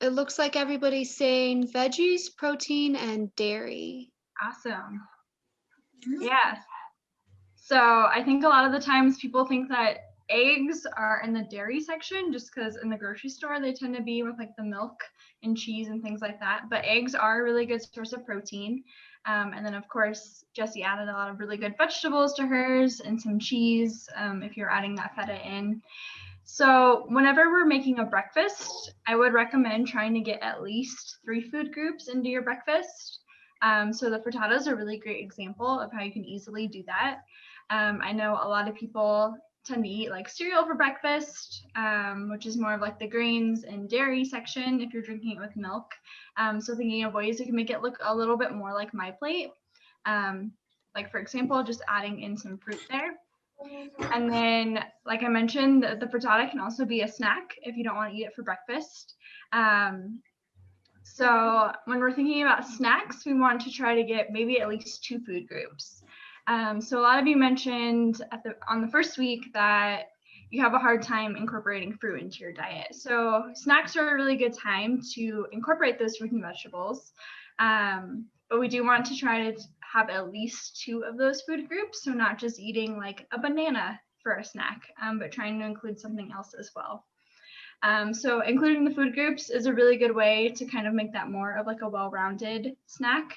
Speaker 3: It looks like everybody's saying veggies, protein, and dairy.
Speaker 5: Awesome. Yes. So I think a lot of the times people think that eggs are in the dairy section just because in the grocery store they tend to be with like the milk and cheese and things like that. But eggs are a really good source of protein. And then of course, Jessie added a lot of really good vegetables to hers and some cheese if you're adding that feta in. So whenever we're making a breakfast, I would recommend trying to get at least 3 food groups into your breakfast. So the frittata is a really great example of how you can easily do that. I know a lot of people tend to eat like cereal for breakfast, which is more of like the grains and dairy section if you're drinking it with milk. So thinking of ways you can make it look a little bit more like My Plate. Like for example, just adding in some fruit there. And then, like I mentioned, the frittata can also be a snack if you don't want to eat it for breakfast. So when we're thinking about snacks, we want to try to get maybe at least 2 food groups. So a lot of you mentioned on the first week that you have a hard time incorporating fruit into your diet. So snacks are a really good time to incorporate those fruit and vegetables. But we do want to try to have at least 2 of those food groups. So not just eating like a banana for a snack, but trying to include something else as well. So including the food groups is a really good way to kind of make that more of like a well-rounded snack.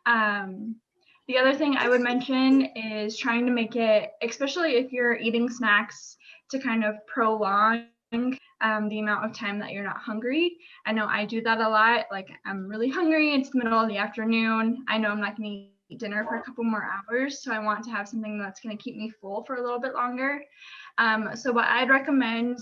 Speaker 5: The other thing I would mention is trying to make it, especially if you're eating snacks, to kind of prolong the amount of time that you're not hungry. I know I do that a lot. Like I'm really hungry, it's the middle of the afternoon. I know I'm not going to eat dinner for a couple more hours, so I want to have something that's going to keep me full for a little bit longer. So what I'd recommend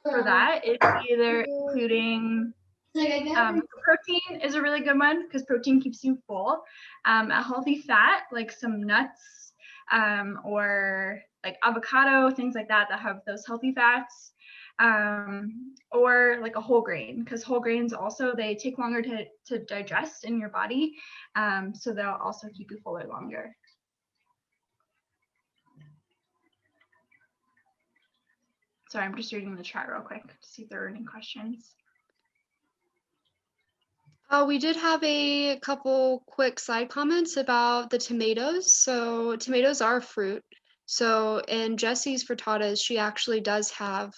Speaker 5: for that is either including protein is a really good one because protein keeps you full. A healthy fat like some nuts or like avocado, things like that have those healthy fats, or like a whole grain, because whole grains also, they take longer to digest in your body, so they'll also keep you fuller longer. Sorry, I'm just reading the chat real quick to see if there are any questions.
Speaker 3: We did have a couple quick side comments about the tomatoes. So tomatoes are fruit. So in Jessie's frittatas, she actually does have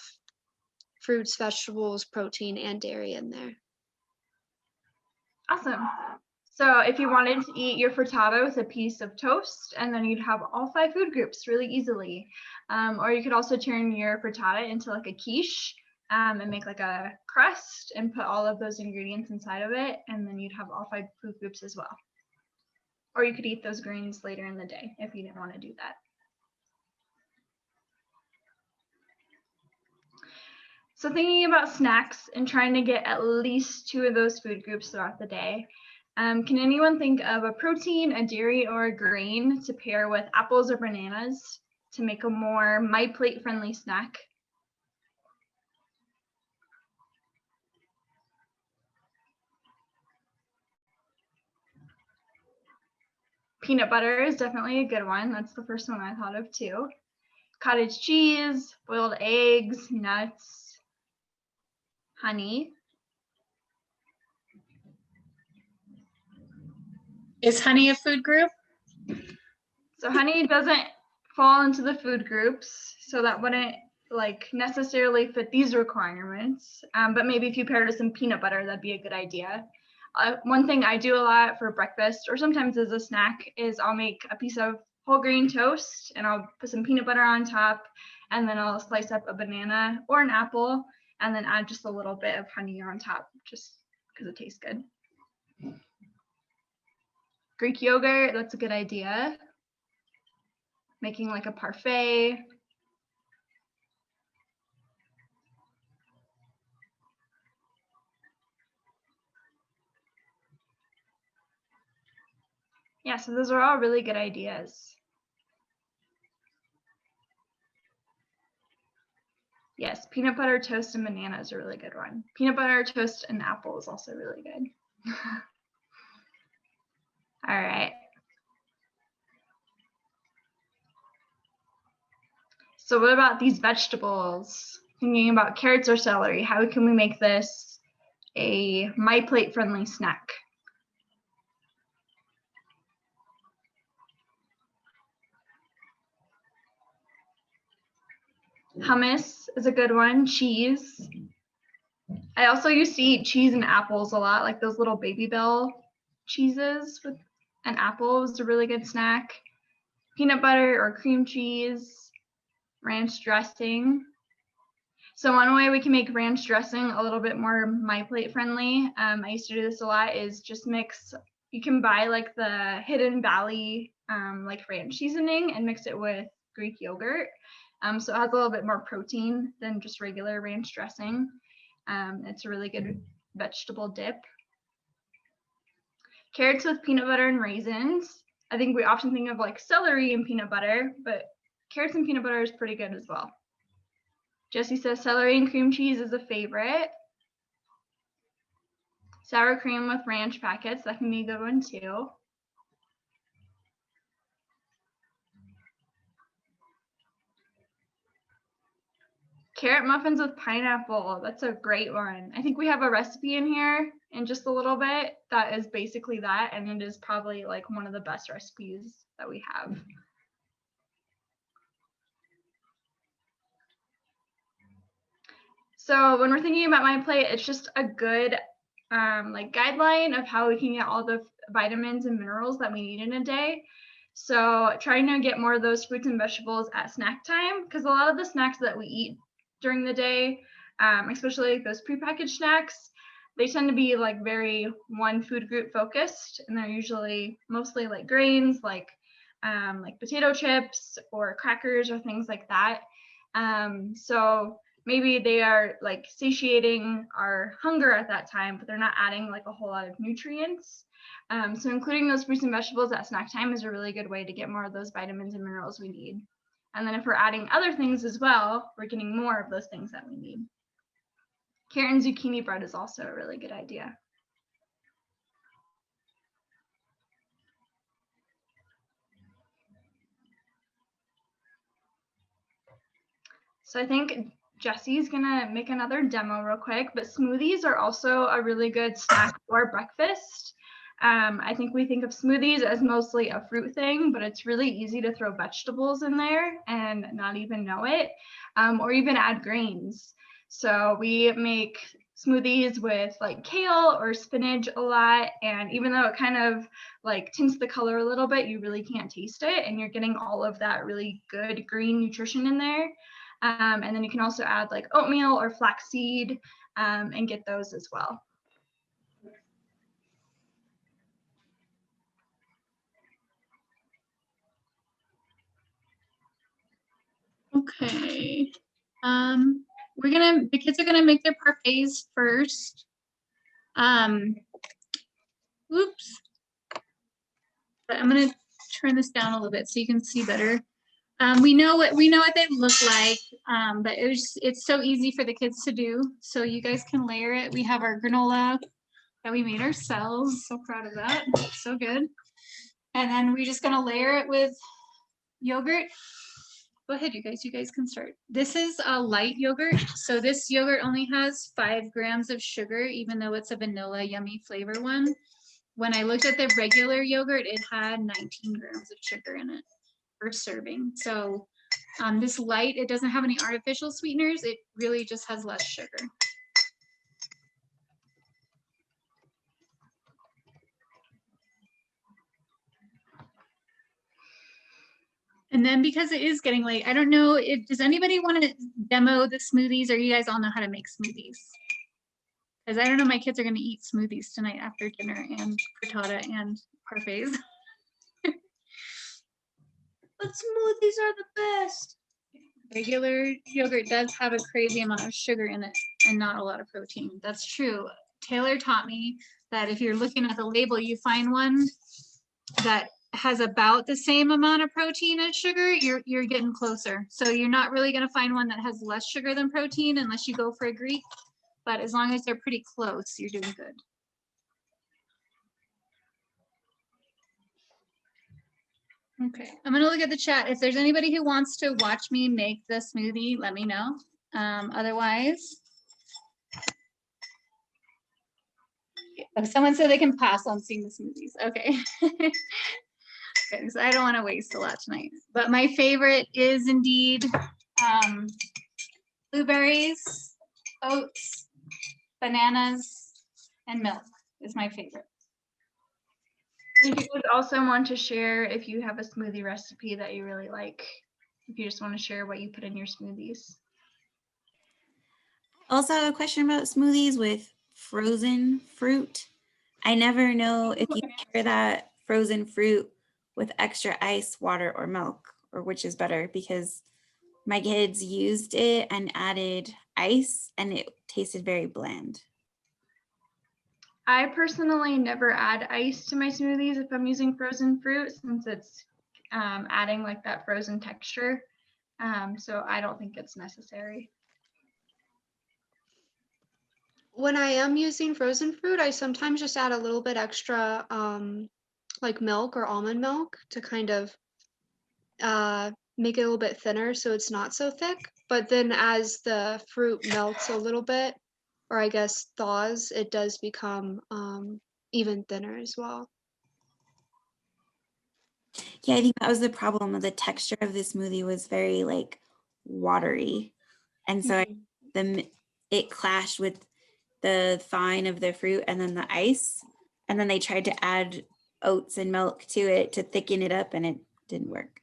Speaker 3: fruits, vegetables, protein, and dairy in there.
Speaker 5: Awesome. So if you wanted to eat your frittata with a piece of toast, and then you'd have all 5 food groups really easily. Or you could also turn your frittata into like a quiche and make like a crust and put all of those ingredients inside of it, and then you'd have all 5 food groups as well. Or you could eat those grains later in the day if you didn't want to do that. So thinking about snacks and trying to get at least 2 of those food groups throughout the day. Can anyone think of a protein, a dairy, or a grain to pair with apples or bananas to make a more My Plate friendly snack? Peanut butter is definitely a good one. That's the first one I thought of too. Cottage cheese, boiled eggs, nuts, honey.
Speaker 2: Is honey a food group?
Speaker 5: So honey doesn't fall into the food groups, so that wouldn't like necessarily fit these requirements. But maybe if you paired with some peanut butter, that'd be a good idea. One thing I do a lot for breakfast or sometimes as a snack is I'll make a piece of whole grain toast and I'll put some peanut butter on top, and then I'll slice up a banana or an apple and then add just a little bit of honey on top just because it tastes good. Greek yogurt, that's a good idea. Making like a parfait. Yeah, so those are all really good ideas. Yes, peanut butter toast and banana is a really good one. Peanut butter toast and apple is also really good. All right. So what about these vegetables? Thinking about carrots or celery, how can we make this a My Plate friendly snack? Hummus is a good one. Cheese. I also used to eat cheese and apples a lot, like those little Baby Bell cheeses with an apple was a really good snack. Peanut butter or cream cheese, ranch dressing. So one way we can make ranch dressing a little bit more My Plate friendly, I used to do this a lot, is just mix, you can buy like the Hidden Valley like ranch seasoning and mix it with Greek yogurt. So it has a little bit more protein than just regular ranch dressing. It's a really good vegetable dip. Carrots with peanut butter and raisins. I think we often think of like celery and peanut butter, but carrots and peanut butter is pretty good as well. Jessie says celery and cream cheese is a favorite. Sour cream with ranch packets, that can be a good one too. Carrot muffins with pineapple, that's a great one. I think we have a recipe in here in just a little bit that is basically that, and it is probably like one of the best recipes that we have. So when we're thinking about My Plate, it's just a good like guideline of how we can get all the vitamins and minerals that we need in a day. So trying to get more of those fruits and vegetables at snack time, because a lot of the snacks that we eat during the day, especially like those prepackaged snacks, they tend to be like very one food group focused, and they're usually mostly like grains, like potato chips or crackers or things like that. So maybe they are like satiating our hunger at that time, but they're not adding like a whole lot of nutrients. So including those fruits and vegetables at snack time is a really good way to get more of those vitamins and minerals we need. And then if we're adding other things as well, we're getting more of those things that we need. Carrot and zucchini bread is also a really good idea. So I think Jesse's gonna make another demo real quick, but smoothies are also a really good snack or breakfast. I think we think of smoothies as mostly a fruit thing, but it's really easy to throw vegetables in there and not even know it, or even add grains. So we make smoothies with like kale or spinach a lot, and even though it kind of like tints the color a little bit, you really can't taste it, and you're getting all of that really good green nutrition in there. And then you can also add like oatmeal or flaxseed and get those as well.
Speaker 2: Okay. The kids are gonna make their parfaits first. Oops. But I'm gonna turn this down a little bit so you can see better. We know what they look like, but it's so easy for the kids to do. So you guys can layer it. We have our granola that we made ourselves. So proud of that. So good. And then we're just gonna layer it with yogurt. Go ahead, you guys can start. This is a light yogurt. So this yogurt only has 5 grams of sugar, even though it's a vanilla yummy flavor one. When I looked at the regular yogurt, it had 19 grams of sugar in it per serving. So this light, it doesn't have any artificial sweeteners. It really just has less sugar. And then because it is getting late, I don't know, does anybody want to demo the smoothies, or you guys all know how to make smoothies? Because I don't know, my kids are going to eat smoothies tonight after dinner, and frittata and parfaits.
Speaker 8: But smoothies are the best.
Speaker 2: Regular yogurt does have a crazy amount of sugar in it and not a lot of protein. That's true. Taylor taught me that if you're looking at the label, you find one that has about the same amount of protein as sugar, you're getting closer. So you're not really going to find one that has less sugar than protein unless you go for a Greek, but as long as they're pretty close, you're doing good. Okay, I'm gonna look at the chat. If there's anybody who wants to watch me make the smoothie, let me know. Otherwise, someone said they can pass on seeing the smoothies. Okay. Because I don't want to waste a lot tonight. But my favorite is indeed blueberries, oats, bananas, and milk is my favorite.
Speaker 5: If you would also want to share if you have a smoothie recipe that you really like, if you just want to share what you put in your smoothies.
Speaker 4: Also have a question about smoothies with frozen fruit. I never know if you pair that frozen fruit with extra ice, water, or milk, or which is better, because my kids used it and added ice and it tasted very bland.
Speaker 5: I personally never add ice to my smoothies if I'm using frozen fruit, since it's adding like that frozen texture. So I don't think it's necessary.
Speaker 3: When I am using frozen fruit, I sometimes just add a little bit extra like milk or almond milk to kind of make it a little bit thinner so it's not so thick. But then as the fruit melts a little bit, or I guess thaws, it does become even thinner as well.
Speaker 4: Yeah, I think that was the problem. The texture of the smoothie was very like watery. And so it clashed with the thawing of the fruit and then the ice. And then they tried to add oats and milk to it to thicken it up, and it didn't work.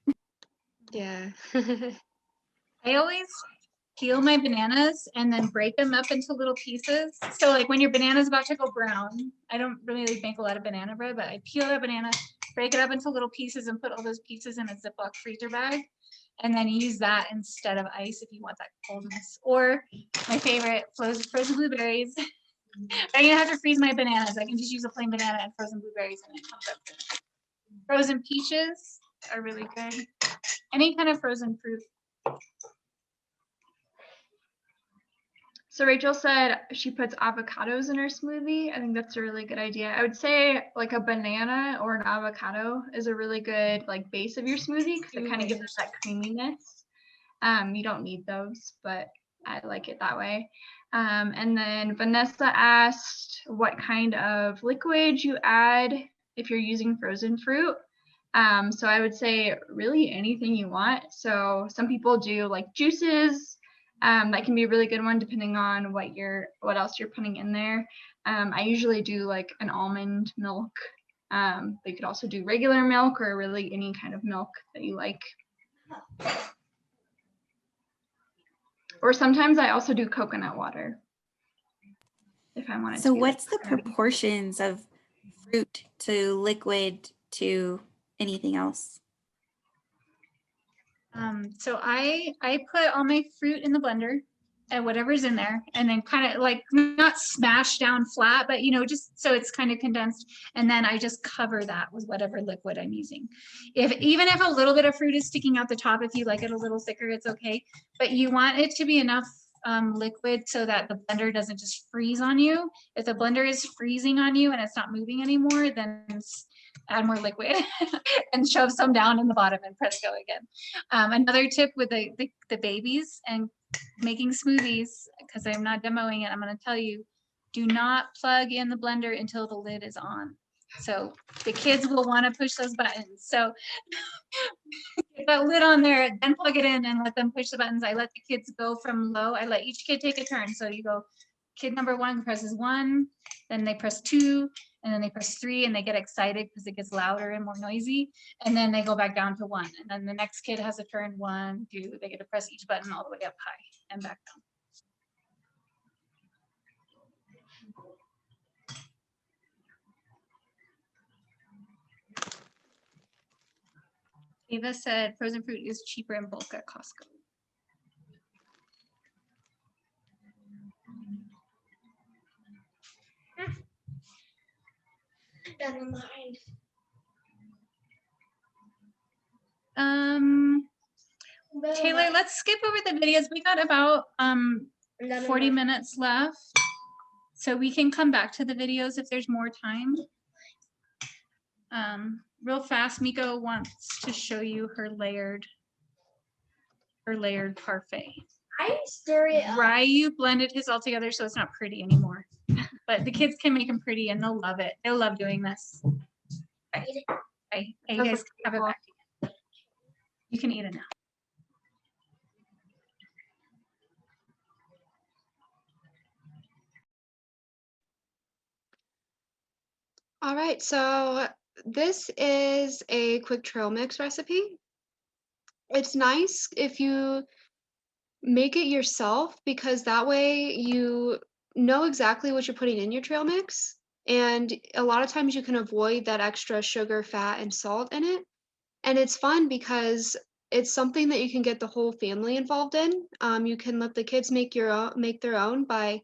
Speaker 3: Yeah.
Speaker 2: I always peel my bananas and then break them up into little pieces. So like when your banana's about to go brown, I don't really make a lot of banana bread, but I peel that banana, break it up into little pieces, and put all those pieces in a Ziploc freezer bag. And then use that instead of ice if you want that coldness. Or my favorite, frozen blueberries. I'm gonna have to freeze my bananas. I can just use a plain banana and frozen blueberries, and it comes up good. Frozen peaches are really good. Any kind of frozen fruit.
Speaker 5: So Rachel said she puts avocados in her smoothie. I think that's a really good idea. I would say like a banana or an avocado is a really good like base of your smoothie, because it kind of gives us that creaminess. You don't need those, but I like it that way. And then Vanessa asked what kind of liquid you add if you're using frozen fruit. So I would say really anything you want. So some people do like juices. That can be a really good one depending on what else you're putting in there. I usually do like an almond milk. But you could also do regular milk or really any kind of milk that you like. Or sometimes I also do coconut water if I want it to
Speaker 4: So
Speaker 5: be, like,
Speaker 4: what's the
Speaker 5: creamy.
Speaker 4: proportions of fruit to liquid to anything else?
Speaker 2: So I put all my fruit in the blender and whatever's in there, and then kind of like not smash down flat, but just so it's kind of condensed. And then I just cover that with whatever liquid I'm using. Even if a little bit of fruit is sticking out the top, if you like it a little thicker, it's okay. But you want it to be enough liquid so that the blender doesn't just freeze on you. If the blender is freezing on you and it's not moving anymore, then add more liquid and shove some down in the bottom and press go again. Another tip with the babies and making smoothies, because I'm not demoing it, I'm going to tell you, do not plug in the blender until the lid is on. So the kids will want to push those buttons. So get that lid on there, then plug it in and let them push the buttons. I let the kids go from low. I let each kid take a turn. So you go, kid number 1 presses 1, then they press 2, and then they press 3, and they get excited because it gets louder and more noisy. And then they go back down to 1. And then the next kid has a turn 1, 2, they get to press each button all the way up high and back down. Ava said frozen fruit is cheaper in bulk at Costco.
Speaker 8: Never mind.
Speaker 2: Taylor, let's skip over the videos. We got about
Speaker 8: Never
Speaker 2: 40
Speaker 8: mind.
Speaker 2: minutes left. So we can come back to the videos if there's more time. Real fast, Miko wants to show you her layered parfait.
Speaker 8: I stir it up.
Speaker 2: Ryu blended his all together, so it's not pretty anymore. But the kids can make them pretty and they'll love it. They'll love doing this. Okay, hey, you guys have it back. You can eat it now.
Speaker 3: All right, so this is a quick trail mix recipe. It's nice if you make it yourself because that way you know exactly what you're putting in your trail mix. And a lot of times you can avoid that extra sugar, fat, and salt in it. And it's fun because it's something that you can get the whole family involved in. You can let the kids make their own by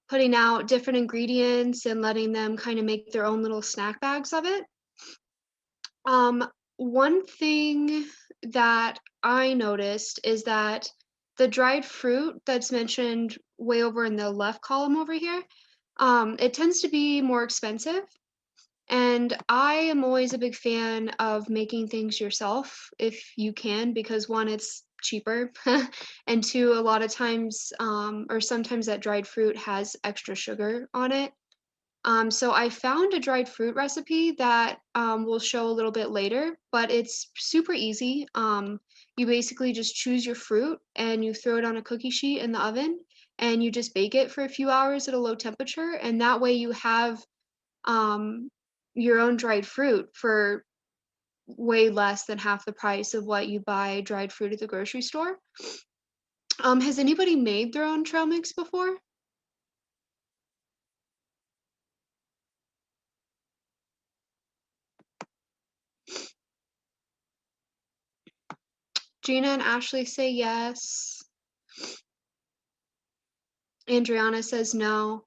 Speaker 3: putting out different ingredients and letting them kind of make their own little snack bags of it. One thing that I noticed is that the dried fruit that's mentioned way over in the left column over here, it tends to be more expensive. And I am always a big fan of making things yourself if you can, because 1, it's cheaper, and 2, a lot of times, or sometimes that dried fruit has extra sugar on it. So I found a dried fruit recipe that we'll show a little bit later, but it's super easy. You basically just choose your fruit and you throw it on a cookie sheet in the oven and you just bake it for a few hours at a low temperature. And that way you have your own dried fruit for way less than half the price of what you buy dried fruit at the grocery store. Has anybody made their own trail mix before? Gina and Ashley say yes. Andriana says no.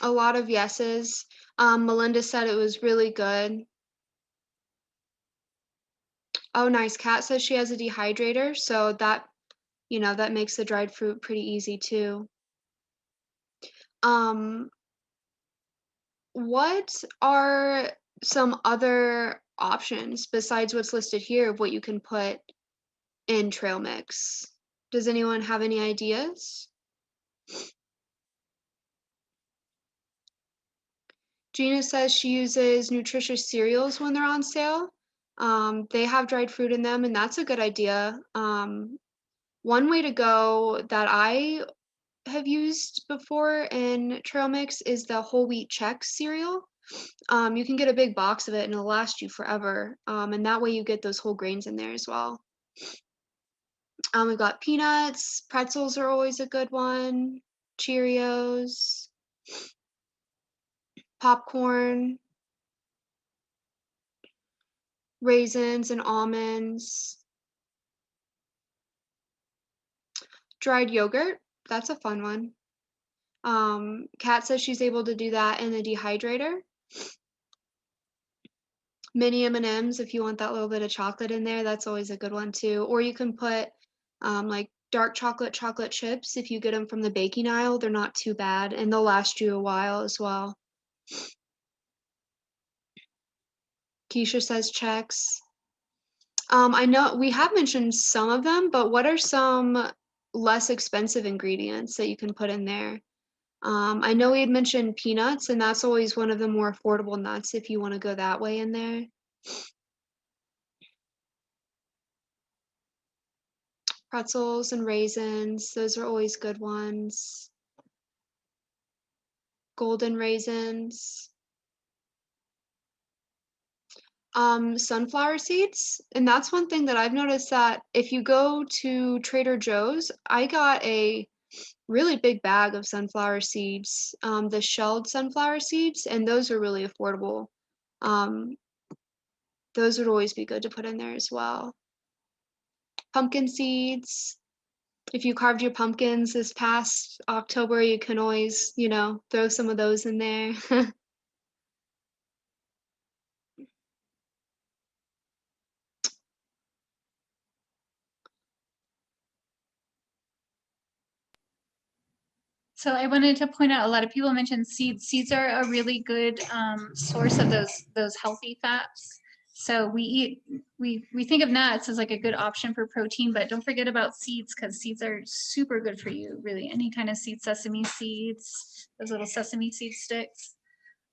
Speaker 3: A lot of yeses. Melinda said it was really good. Oh, nice. Kat says she has a dehydrator, so that, that makes the dried fruit pretty easy too. What are some other options besides what's listed here of what you can put in trail mix? Does anyone have any ideas? Gina says she uses nutritious cereals when they're on sale. They have dried fruit in them, and that's a good idea. One way to go that I have used before in trail mix is the whole wheat Chex cereal. You can get a big box of it and it'll last you forever. And that way you get those whole grains in there as well. We've got peanuts, pretzels are always a good one, Cheerios, popcorn, raisins and almonds, dried yogurt. That's a fun one. Kat says she's able to do that in a dehydrator. Mini M&Ms, if you want that little bit of chocolate in there, that's always a good one too. Or you can put like dark chocolate chips. If you get them from the baking aisle, they're not too bad and they'll last you a while as well. Keisha says Chex. I know we have mentioned some of them, but what are some less expensive ingredients that you can put in there? I know we had mentioned peanuts, and that's always one of the more affordable nuts if you want to go that way in there. Pretzels and raisins, those are always good ones. Golden raisins. Sunflower seeds, and that's one thing that I've noticed that if you go to Trader Joe's, I got a really big bag of sunflower seeds, the shelled sunflower seeds, and those are really affordable. Those would always be good to put in there as well. Pumpkin seeds. If you carved your pumpkins this past October, you can always, throw some of those in there.
Speaker 2: So I wanted to point out, a lot of people mentioned seeds. Seeds are a really good source of those healthy fats. So we think of nuts as like a good option for protein, but don't forget about seeds, because seeds are super good for you, really. Any kind of seed, sesame seeds, those little sesame seed sticks.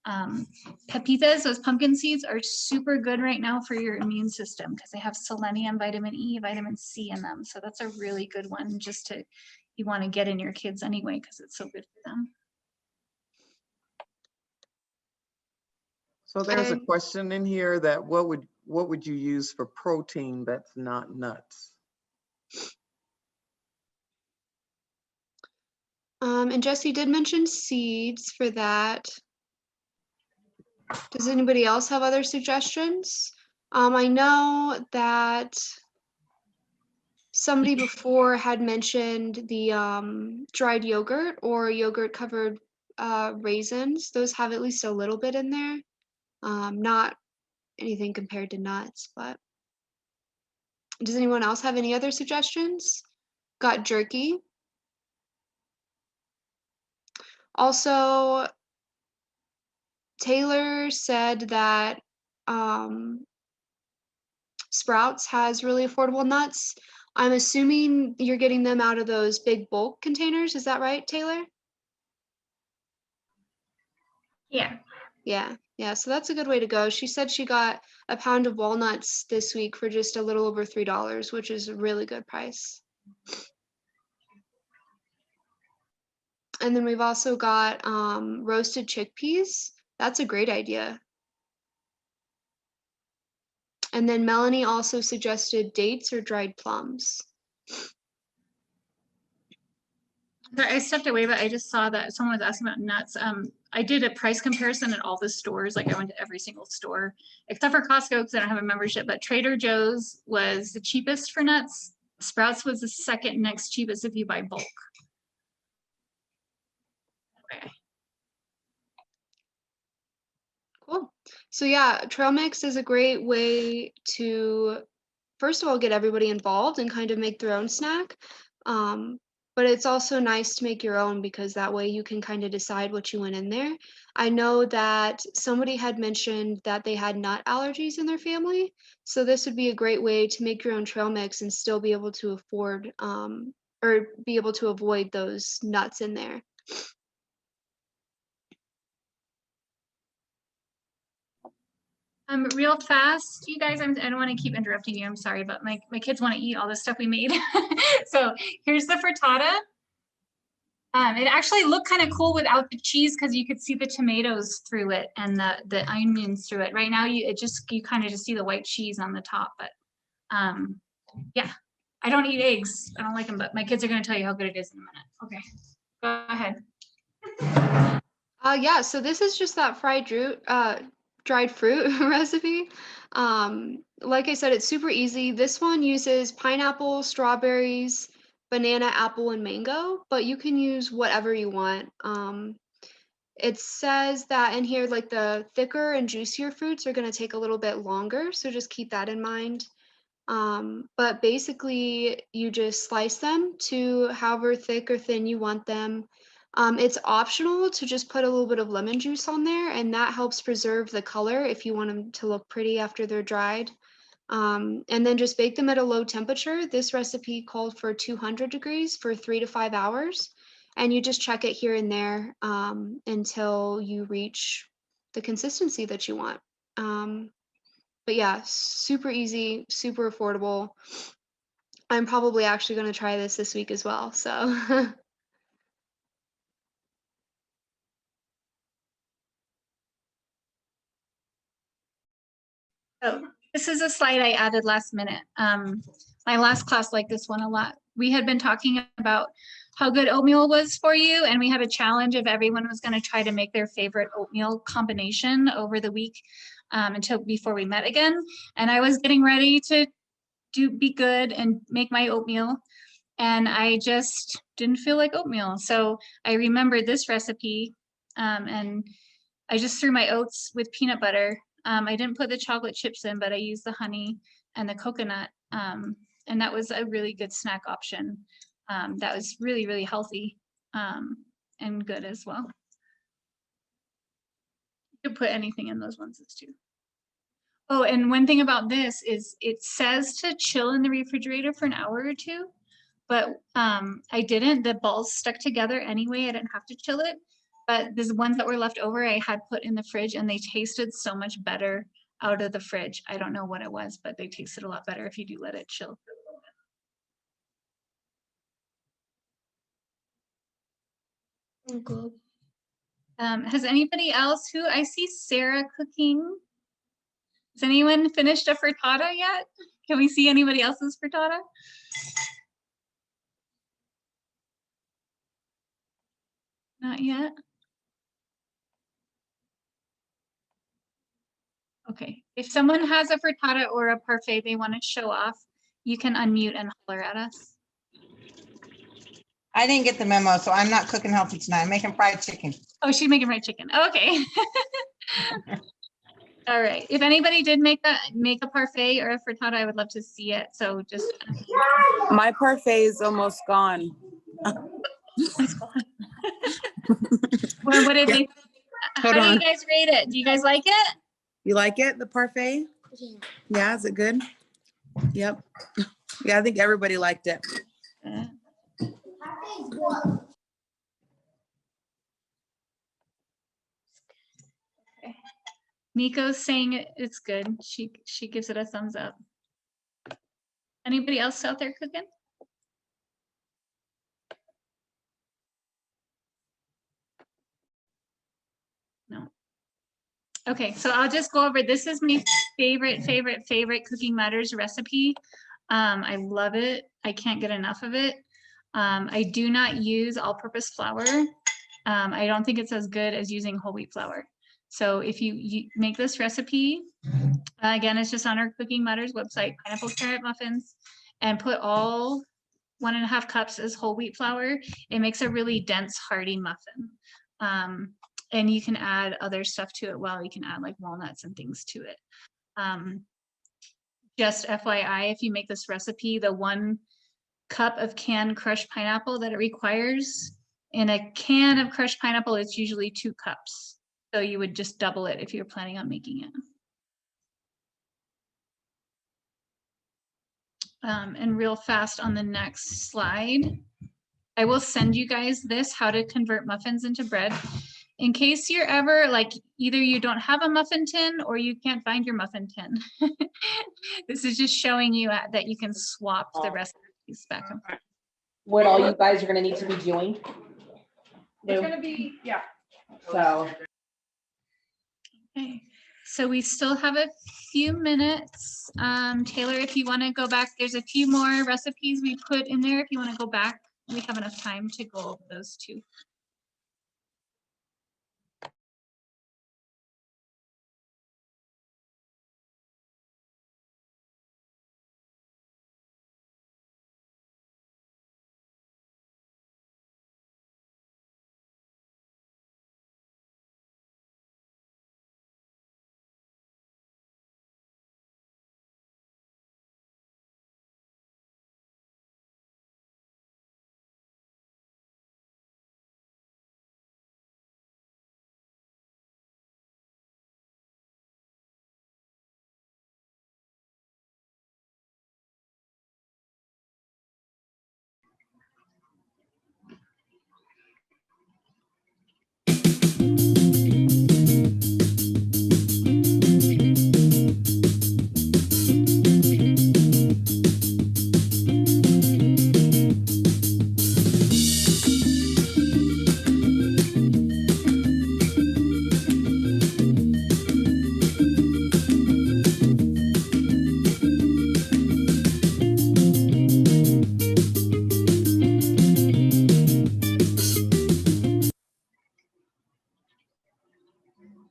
Speaker 2: Pepitas, those pumpkin seeds, are super good right now for your immune system because they have selenium, vitamin E, vitamin C in them. So that's a really good one just to, you want to get in your kids anyway because it's so good for them.
Speaker 1: So there's a
Speaker 3: And-
Speaker 1: question in here that what would you use for protein that's not nuts?
Speaker 3: And Jesse did mention seeds for that. Does anybody else have other suggestions? I know that somebody before had mentioned the dried yogurt or yogurt covered raisins. Those have at least a little bit in there. Not anything compared to nuts, but does anyone else have any other suggestions? Got jerky. Also, Taylor said that Sprouts has really affordable nuts. I'm assuming you're getting them out of those big bulk containers. Is that right, Taylor?
Speaker 5: Yeah.
Speaker 3: Yeah. So that's a good way to go. She said she got a pound of walnuts this week for just a little over $3, which is a really good price. And then we've also got roasted chickpeas. That's a great idea. And then Melanie also suggested dates or dried plums.
Speaker 2: Sorry, I stepped away, but I just saw that someone was asking about nuts. I did a price comparison at all the stores. Like I went to every single store except for Costco because I don't have a membership, but Trader Joe's was the cheapest for nuts. Sprouts was the second next cheapest if you buy bulk. Okay.
Speaker 3: Cool. So yeah, trail mix is a great way to, first of all, get everybody involved and kind of make their own snack. But it's also nice to make your own because that way you can kind of decide what you want in there. I know that somebody had mentioned that they had nut allergies in their family. So this would be a great way to make your own trail mix and still be able to afford or be able to avoid those nuts in there.
Speaker 2: Real fast, you guys, I don't want to keep interrupting you. I'm sorry, but my kids want to eat all the stuff we made. So here's the frittata. It actually looked kind of cool without the cheese because you could see the tomatoes through it and the onions through it. Right now, you kind of just see the white cheese on the top, but yeah, I don't eat eggs. I don't like them, but my kids are going to tell you how good it is in a minute. Okay, go ahead.
Speaker 3: Yeah, so this is just that dried fruit recipe. Like I said, it's super easy. This one uses pineapple, strawberries, banana, apple, and mango, but you can use whatever you want. It says that in here, like the thicker and juicier fruits are going to take a little bit longer, so just keep that in mind. But basically, you just slice them to however thick or thin you want them. It's optional to just put a little bit of lemon juice on there, and that helps preserve the color if you want them to look pretty after they're dried. And then just bake them at a low temperature. This recipe called for 200 degrees for 3 to 5 hours. And you just check it here and there until you reach the consistency that you want. But yeah, super easy, super affordable. I'm probably actually going to try this week as well. So
Speaker 2: Oh, this is a slide I added last minute. My last class liked this one a lot. We had been talking about how good oatmeal was for you, and we had a challenge of everyone was going to try to make their favorite oatmeal combination over the week until before we met again. And I was getting ready to be good and make my oatmeal, and I just didn't feel like oatmeal. So I remembered this recipe, and I just threw my oats with peanut butter. I didn't put the chocolate chips in, but I used the honey and the coconut. And that was a really good snack option. That was really, really healthy and good as well. You could put anything in those ones too. Oh, and one thing about this is it says to chill in the refrigerator for an hour or two, but I didn't. The balls stuck together anyway. I didn't have to chill it. But the ones that were left over, I had put in the fridge, and they tasted so much better out of the fridge. I don't know what it was, but they tasted a lot better if you do let it chill for a little bit. Has anybody else I see Sarah cooking? Has anyone finished a frittata yet? Can we see anybody else's frittata? Not yet. Okay, if someone has a frittata or a parfait they want to show off, you can unmute and holler at us.
Speaker 7: I didn't get the memo, so I'm not cooking healthy tonight. I'm making fried chicken.
Speaker 2: Oh, she's making fried chicken. Okay. All right. If anybody did make a parfait or a frittata, I would love to see it. So just.
Speaker 9: My parfait is almost gone.
Speaker 2: Well, what did they?
Speaker 9: Hold
Speaker 2: How do
Speaker 9: on.
Speaker 2: you guys rate it? Do you guys like it?
Speaker 9: You like it, the parfait?
Speaker 8: Yeah.
Speaker 9: Yeah, is it good? Yep. Yeah, I think everybody liked it.
Speaker 2: Okay. Nico's saying it's good. She gives it a thumbs up. Anybody else out there cooking? No. Okay, so I'll just go over, this is my favorite Cooking Matters recipe. I love it. I can't get enough of it. I do not use all-purpose flour. I don't think it's as good as using whole wheat flour. So if you make this recipe, again, it's just on our Cooking Matters website, pineapple carrot muffins, and put all 1.5 cups as whole wheat flour. It makes a really dense, hearty muffin. And you can add other stuff to it. Well, you can add like walnuts and things to it. Just FYI, if you make this recipe, the 1 cup of canned crushed pineapple that it requires, in a can of crushed pineapple, it's usually 2 cups. So you would just double it if you're planning on making it. And real fast on the next slide. I will send you guys this, how to convert muffins into bread. In case you're ever like, either you don't have a muffin tin or you can't find your muffin tin. This is just showing you that you can swap the recipes back and forth.
Speaker 10: What all you guys are gonna need to be doing.
Speaker 5: It's gonna be, yeah.
Speaker 10: So.
Speaker 2: Okay, so we still have a few minutes. Taylor, if you want to go back, there's a few more recipes we put in there. If you want to go back, we have enough time to go over those two.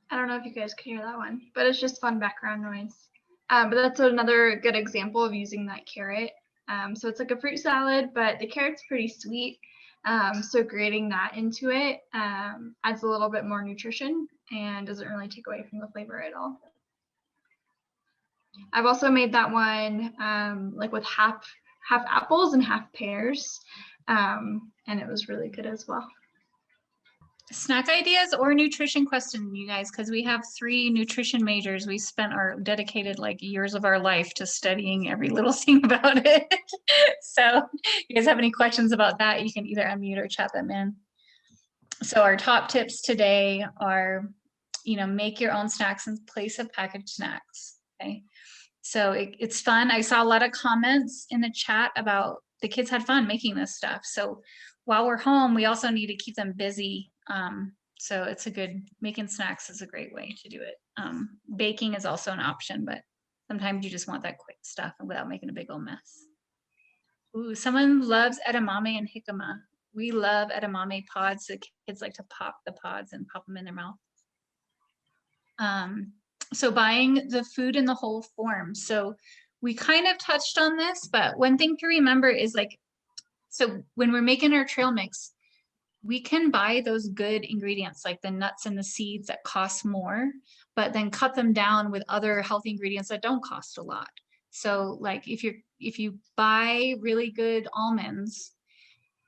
Speaker 5: I don't know if you guys could hear that one, but it's just fun background noise. But that's another good example of using that carrot. So it's like a fruit salad, but the carrot's pretty sweet. So grating that into it adds a little bit more nutrition and doesn't really take away from the flavor at all. I've also made that one like with half apples and half pears, and it was really good as well.
Speaker 2: Snack ideas or nutrition question, you guys, because we have 3 nutrition majors. We spent our dedicated like years of our life to studying every little thing about it. So if you guys have any questions about that, you can either unmute or chat them in. So our top tips today are, you know, make your own snacks in place of packaged snacks. Okay. So it's fun. I saw a lot of comments in the chat about the kids had fun making this stuff. So while we're home, we also need to keep them busy. So it's a good, making snacks is a great way to do it. Baking is also an option, but sometimes you just want that quick stuff without making a big old mess. Ooh, someone loves edamame and jicama. We love edamame pods. The kids like to pop the pods and pop them in their mouth. So buying the food in the whole form. So we kind of touched on this, but one thing to remember is like, so when we're making our trail mix, we can buy those good ingredients like the nuts and the seeds that cost more, but then cut them down with other healthy ingredients that don't cost a lot. So like if you buy really good almonds,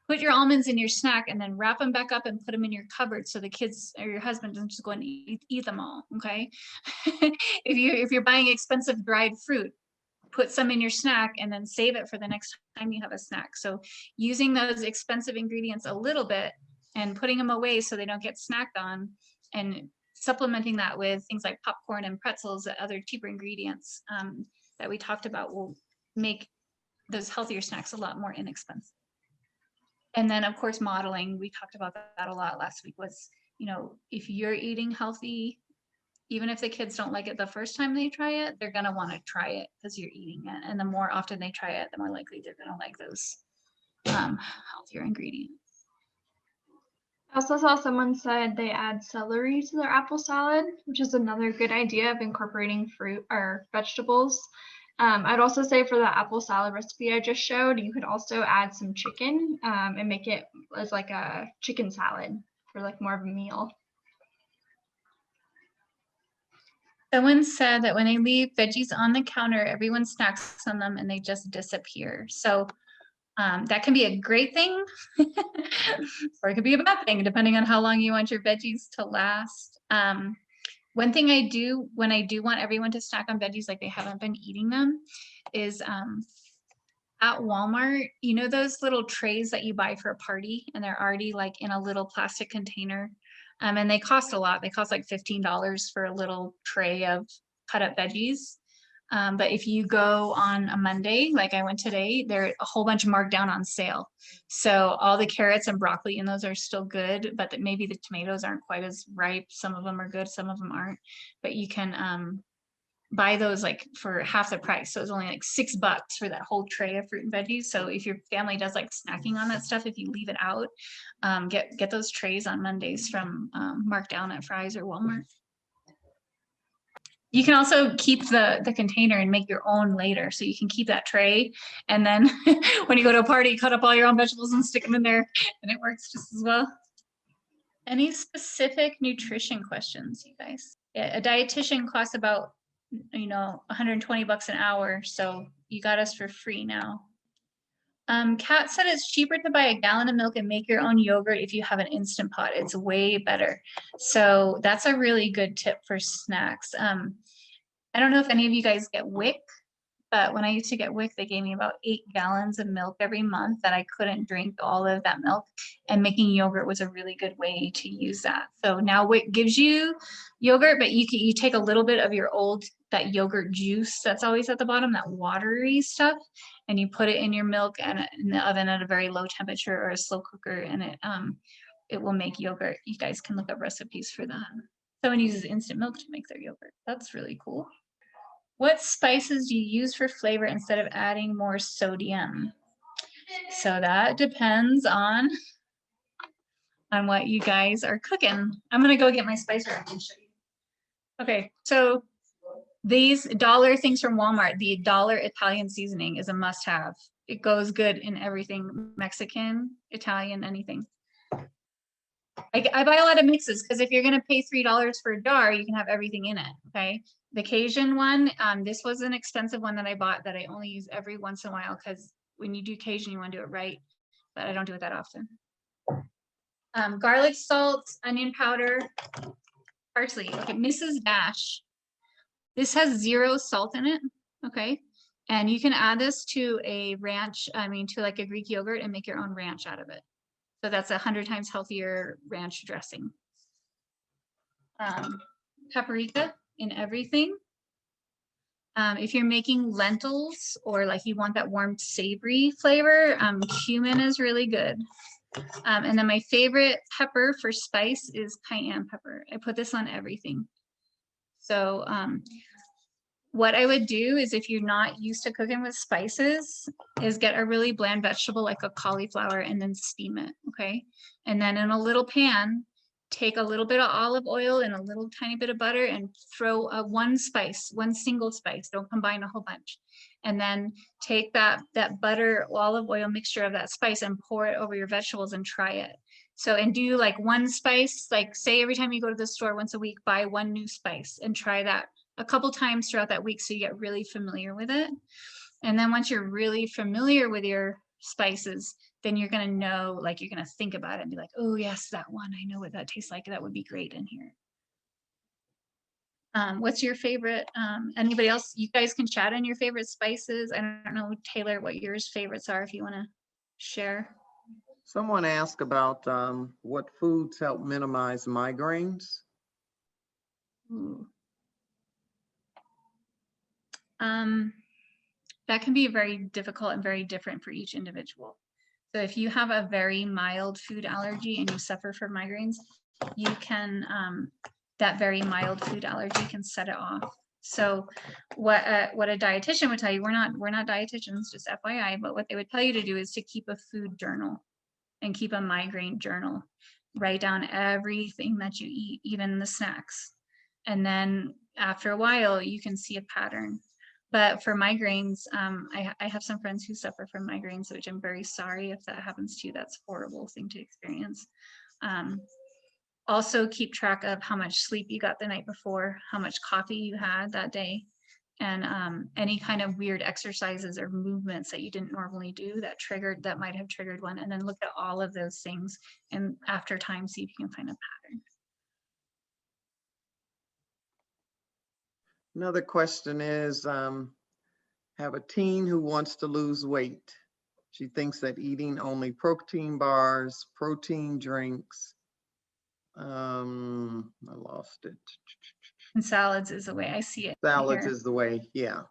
Speaker 2: put your almonds in your snack and then wrap them back up and put them in your cupboard so the kids or your husband doesn't just go and eat them all, okay? If you're buying expensive dried fruit, put some in your snack and then save it for the next time you have a snack. So using those expensive ingredients a little bit and putting them away so they don't get snacked on, and supplementing that with things like popcorn and pretzels, other cheaper ingredients that we talked about will make those healthier snacks a lot more inexpensive. And then of course, modeling, we talked about that a lot last week, was, you know, if you're eating healthy, even if the kids don't like it the first time they try it, they're gonna wanna try it because you're eating it. And the more often they try it, the more likely they're gonna like those healthier ingredients.
Speaker 5: I also saw someone said they add celery to their apple salad, which is another good idea of incorporating fruit or vegetables. I'd also say for the apple salad recipe I just showed, you could also add some chicken and make it as like a chicken salad for like more of a meal.
Speaker 2: Someone said that when they leave veggies on the counter, everyone snacks on them and they just disappear. So that can be a great thing or it could be a bad thing depending on how long you want your veggies to last. One thing I do when I do want everyone to snack on veggies like they haven't been eating them is At Walmart, you know those little trays that you buy for a party and they're already like in a little plastic container? And they cost a lot. They cost like $15 for a little tray of cut up veggies. But if you go on a Monday, like I went today, there are a whole bunch marked down on sale. So all the carrots and broccoli in those are still good, but maybe the tomatoes aren't quite as ripe. Some of them are good, some of them aren't. But you can buy those like for half the price. So it's only like $6 for that whole tray of fruit and veggies. So if your family does like snacking on that stuff, if you leave it out, get those trays on Mondays from marked down at Fry's or Walmart. You can also keep the container and make your own later. So you can keep that tray. And then when you go to a party, cut up all your own vegetables and stick them in there and it works just as well. Any specific nutrition questions, you guys? Yeah, a dietitian costs about, you know, $120 an hour. So you got us for free now. Kat said it's cheaper to buy a gallon of milk and make your own yogurt if you have an Instant Pot. It's way better. So that's a really good tip for snacks. I don't know if any of you guys get WIC, but when I used to get WIC, they gave me about 8 gallons of milk every month that I couldn't drink all of that milk, and making yogurt was a really good way to use that. So now WIC gives you yogurt, but you take a little bit of your that yogurt juice that's always at the bottom, that watery stuff, and you put it in your milk and in the oven at a very low temperature or a slow cooker, and it will make yogurt. You guys can look up recipes for that. Someone uses instant milk to make their yogurt. That's really cool. What spices do you use for flavor instead of adding more sodium? So that depends on what you guys are cooking. I'm gonna go get my spice rack and show you. Okay, so these dollar things from Walmart, the dollar Italian seasoning is a must-have. It goes good in everything, Mexican, Italian, anything. I buy a lot of mixes because if you're gonna pay $3 for a jar, you can have everything in it, okay? The Cajun one, this was an expensive one that I bought that I only use every once in a while because when you do Cajun, you want to do it right, but I don't do it that often. Garlic salt, onion powder, parsley. Okay, Mrs. Dash. This has 0 salt in it, okay? And you can add this to a ranch, to like a Greek yogurt and make your own ranch out of it. So that's 100 times healthier ranch dressing. Paprika in everything. If you're making lentils or like you want that warm savory flavor, cumin is really good. And then my favorite pepper for spice is cayenne pepper. I put this on everything. So what I would do is, if you're not used to cooking with spices, is get a really bland vegetable like a cauliflower and then steam it, okay? And then in a little pan, take a little bit of olive oil and a little tiny bit of butter and throw one single spice, don't combine a whole bunch. And then take that butter olive oil mixture of that spice and pour it over your vegetables and try it. So, and do like one spice, like say every time you go to the store once a week, buy one new spice and try that a couple times throughout that week so you get really familiar with it. And then once you're really familiar with your spices, then you're gonna know, like you're gonna think about it and be like, oh yes, that one, I know what that tastes like. That would be great in here. What's your favorite? Anybody else? You guys can chat on your favorite spices. I don't know, Taylor, what yours favorites are if you wanna share.
Speaker 1: Someone asked about what foods help minimize migraines.
Speaker 2: Ooh. That can be very difficult and very different for each individual. So if you have a very mild food allergy and you suffer from migraines, you can, that very mild food allergy can set it off. So what a dietitian would tell you, we're not dietitians, just FYI, but what they would tell you to do is to keep a food journal and keep a migraine journal. Write down everything that you eat, even the snacks. And then after a while, you can see a pattern. But for migraines, I have some friends who suffer from migraines, which I'm very sorry if that happens to you. That's a horrible thing to experience. Also keep track of how much sleep you got the night before, how much coffee you had that day, and any kind of weird exercises or movements that you didn't normally do that might have triggered one. And then look at all of those things and after time, see if you can find a pattern.
Speaker 1: Another question is, have a teen who wants to lose weight. She thinks that eating only protein bars, protein drinks, I lost it.
Speaker 2: And salads is the way I see it.
Speaker 1: Salads
Speaker 2: here.
Speaker 1: is the way, yeah.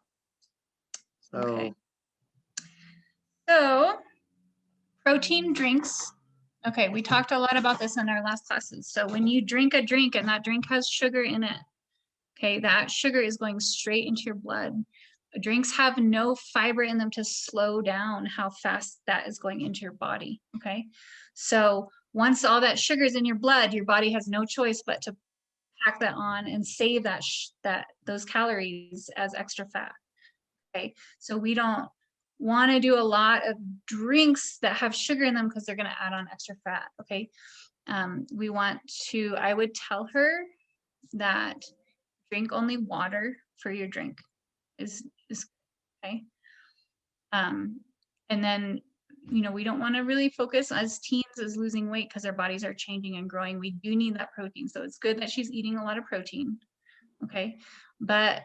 Speaker 1: So,
Speaker 2: Okay. So protein drinks. Okay, we talked a lot about this in our last classes. So when you drink a drink and that drink has sugar in it, okay, that sugar is going straight into your blood. Drinks have no fiber in them to slow down how fast that is going into your body, okay? So once all that sugar is in your blood, your body has no choice but to pack that on and save those calories as extra fat, okay? So we don't want to do a lot of drinks that have sugar in them because they're going to add on extra fat, okay? We want to, I would tell her that drink only water for your drink is okay. And then, you know, we don't want to really focus as teens as losing weight because their bodies are changing and growing. We do need that protein. So it's good that she's eating a lot of protein, okay? But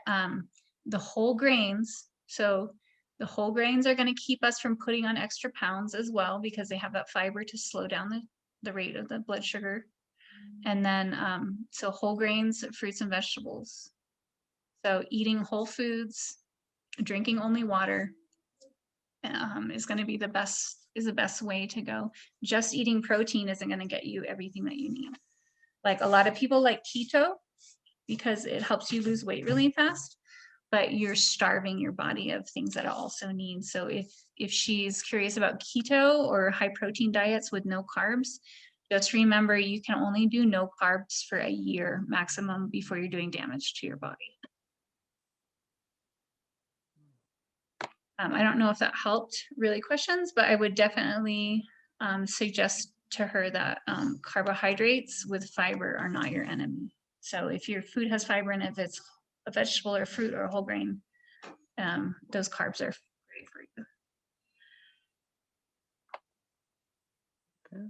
Speaker 2: the whole grains, so the whole grains are going to keep us from putting on extra pounds as well because they have that fiber to slow down the rate of the blood sugar. And then, so whole grains, fruits and vegetables. So eating whole foods, drinking only water is going to be the best way to go. Just eating protein isn't going to get you everything that you need. Like a lot of people like keto because it helps you lose weight really fast, but you're starving your body of things that it also needs. So if she's curious about keto or high protein diets with no carbs, just remember you can only do no carbs for a year maximum before you're doing damage to your body. I don't know if that helped really questions, but I would definitely suggest to her that carbohydrates with fiber are not your enemy. So if your food has fiber in it, if it's a vegetable or fruit or a whole grain, those carbs are great for you.
Speaker 1: okay.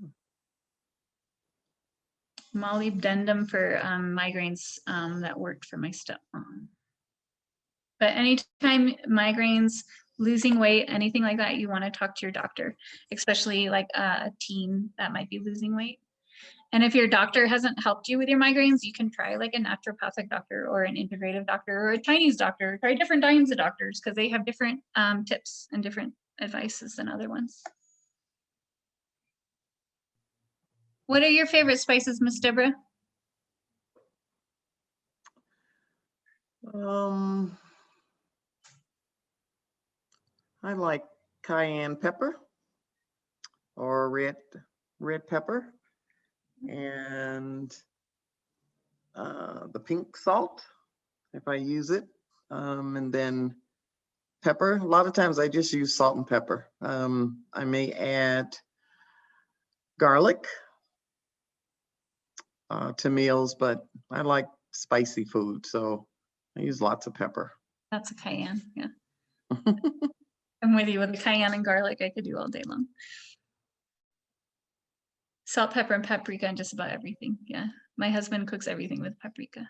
Speaker 2: Molybdenum for migraines that worked for my stepmom. But anytime migraines, losing weight, anything like that, you want to talk to your doctor, especially like a teen that might be losing weight. And if your doctor hasn't helped you with your migraines, you can try like a naturopathic doctor or an integrative doctor or a Chinese doctor. Try different kinds of doctors because they have different tips and different advices than other ones. What are your favorite spices, Miss Deborah?
Speaker 1: I like cayenne pepper or red pepper and the pink salt if I use it, and then pepper. A lot of times I just use salt and pepper. I may add garlic to meals, but I like spicy food, so I use lots of pepper.
Speaker 2: That's a cayenne, yeah. I'm with you with the cayenne and garlic. I could do all day long. Salt, pepper, and paprika and just about everything. Yeah, my husband cooks everything with paprika.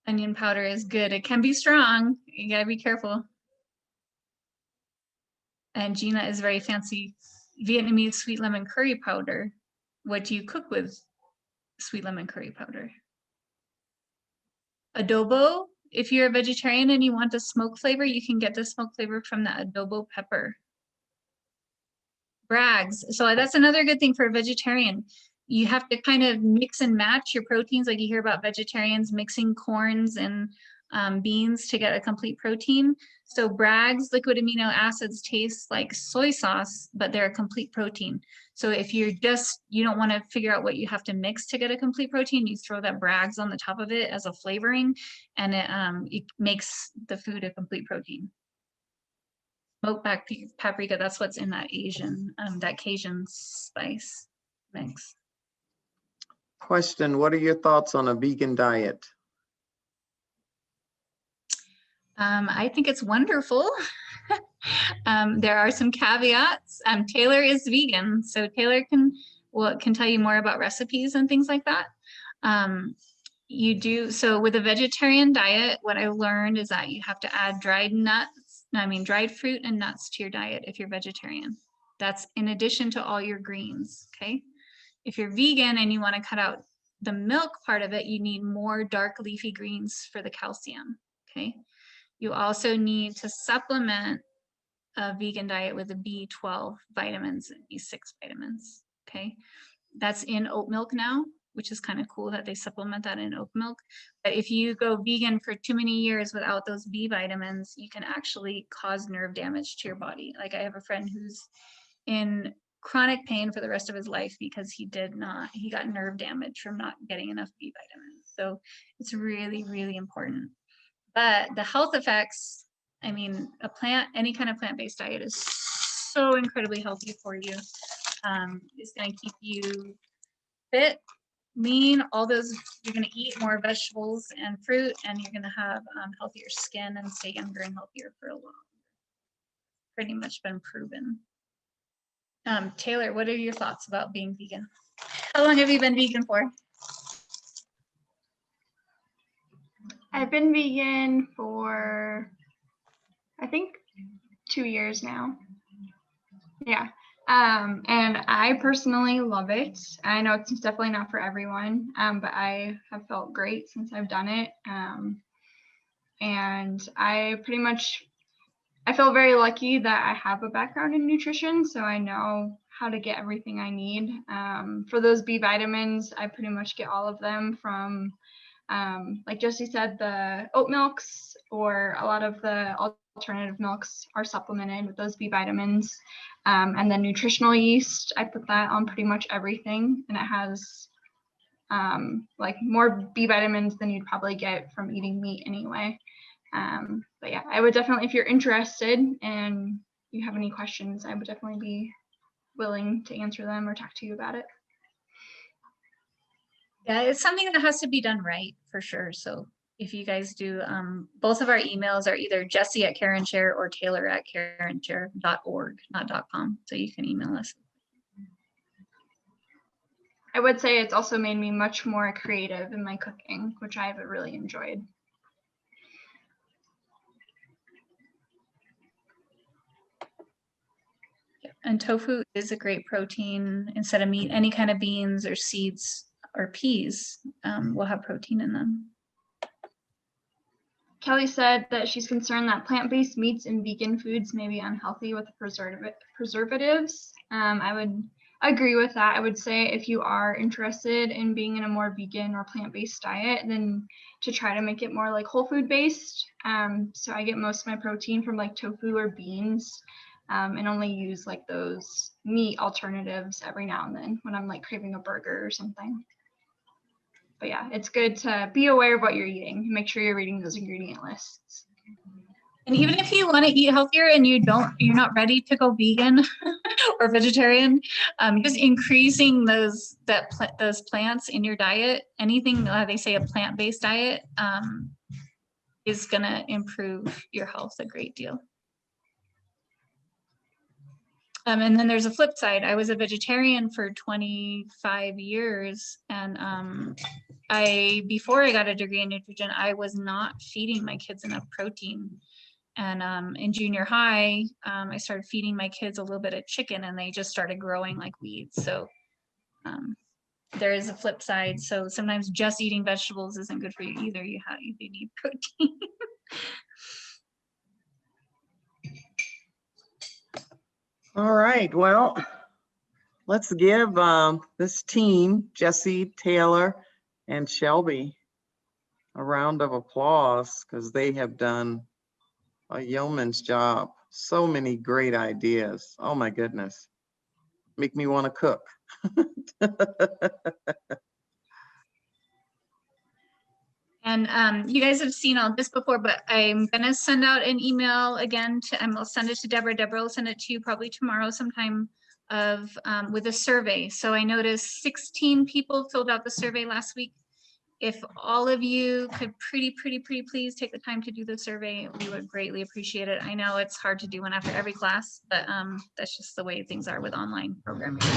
Speaker 2: Onion powder is good. It can be strong. You gotta be careful. And Gina is very fancy Vietnamese sweet lemon curry powder. What do you cook with sweet lemon curry powder? Adobo. If you're a vegetarian and you want the smoke flavor, you can get the smoke flavor from the adobo pepper. Bragg's. So that's another good thing for a vegetarian. You have to kind of mix and match your proteins. Like you hear about vegetarians mixing corns and beans to get a complete protein. So Bragg's liquid amino acids taste like soy sauce, but they're a complete protein. So if you don't want to figure out what you have to mix to get a complete protein, you throw that Bragg's on the top of it as a flavoring, and it makes the food a complete protein. Smoked paprika, that's what's in that that Cajun spice mix.
Speaker 1: Question, what are your thoughts on a vegan diet?
Speaker 2: I think it's wonderful. There are some caveats. Taylor is vegan, so Taylor can tell you more about recipes and things like that. you do, so with a vegetarian diet, what I learned is that you have to add dried fruit and nuts to your diet if you're vegetarian. That's in addition to all your greens, okay? If you're vegan and you want to cut out the milk part of it, you need more dark leafy greens for the calcium, okay? You also need to supplement a vegan diet with the B12 vitamins and B6 vitamins, okay? That's in oat milk now, which is kind of cool that they supplement that in oat milk. But if you go vegan for too many years without those B vitamins, you can actually cause nerve damage to your body. Like I have a friend who's in chronic pain for the rest of his life because he got nerve damage from not getting enough B vitamins. So it's really, really important. But the health effects, I mean, any kind of plant-based diet is so incredibly healthy for you. It's going to keep you fit, lean, you're going to eat more vegetables and fruit, and you're going to have healthier skin and stay younger and healthier for a long. Pretty much been proven. Taylor, what are your thoughts about being vegan? How long have you been vegan for?
Speaker 5: I've been vegan for, I think, 2 years now. Yeah. And I personally love it. I know it's definitely not for everyone, but I have felt great since I've done it. And I feel very lucky that I have a background in nutrition, so I know how to get everything I need. For those B vitamins, I pretty much get all of them from, like Josie said, the oat milks, or a lot of the alternative milks are supplemented with those B vitamins. And then nutritional yeast, I put that on pretty much everything, and it has like more B vitamins than you'd probably get from eating meat anyway. But yeah, I would definitely, if you're interested and you have any questions, I would definitely be willing to answer them or talk to you about it.
Speaker 2: Yeah, it's something that has to be done right, for sure. So if you guys do, both of our emails are either Jessie@CareAndShare or Taylor@careandshare.org, not .com. So you can email us.
Speaker 5: I would say it's also made me much more creative in my cooking, which I have really enjoyed.
Speaker 2: And tofu is a great protein. Instead of meat, any kind of beans or seeds or peas will have protein in them.
Speaker 5: Kelly said that she's concerned that plant-based meats and vegan foods may be unhealthy with preservatives. I would agree with that. I would say if you are interested in being in a more vegan or plant-based diet, then to try to make it more like whole food based. So I get most of my protein from like tofu or beans, and only use like those meat alternatives every now and then when I'm like craving a burger or something. But yeah, it's good to be aware of what you're eating. Make sure you're reading those ingredient lists.
Speaker 2: And even if you want to eat healthier and you're not ready to go vegan or vegetarian, just increasing those plants in your diet, anything they say a plant-based diet is gonna improve your health a great deal. And then there's a flip side. I was a vegetarian for 25 years, and before I got a degree in nutrition, I was not feeding my kids enough protein. And in junior high, I started feeding my kids a little bit of chicken, and they just started growing like weeds. So there is a flip side. So sometimes just eating vegetables isn't good for you either. You need protein.
Speaker 1: All right, well, let's give this team, Jessie, Taylor, and Shelby, a round of applause because they have done a yeoman's job. So many great ideas. Oh my goodness. Make me want to cook.
Speaker 2: And you guys have seen all this before, but I'm gonna send out an email again I'll send it to Deborah. Deborah will send it to you probably tomorrow sometime with a survey. So I noticed 16 people filled out the survey last week. If all of you could pretty please take the time to do the survey, we would greatly appreciate it. I know it's hard to do one after every class, but that's just the way things are with online programming.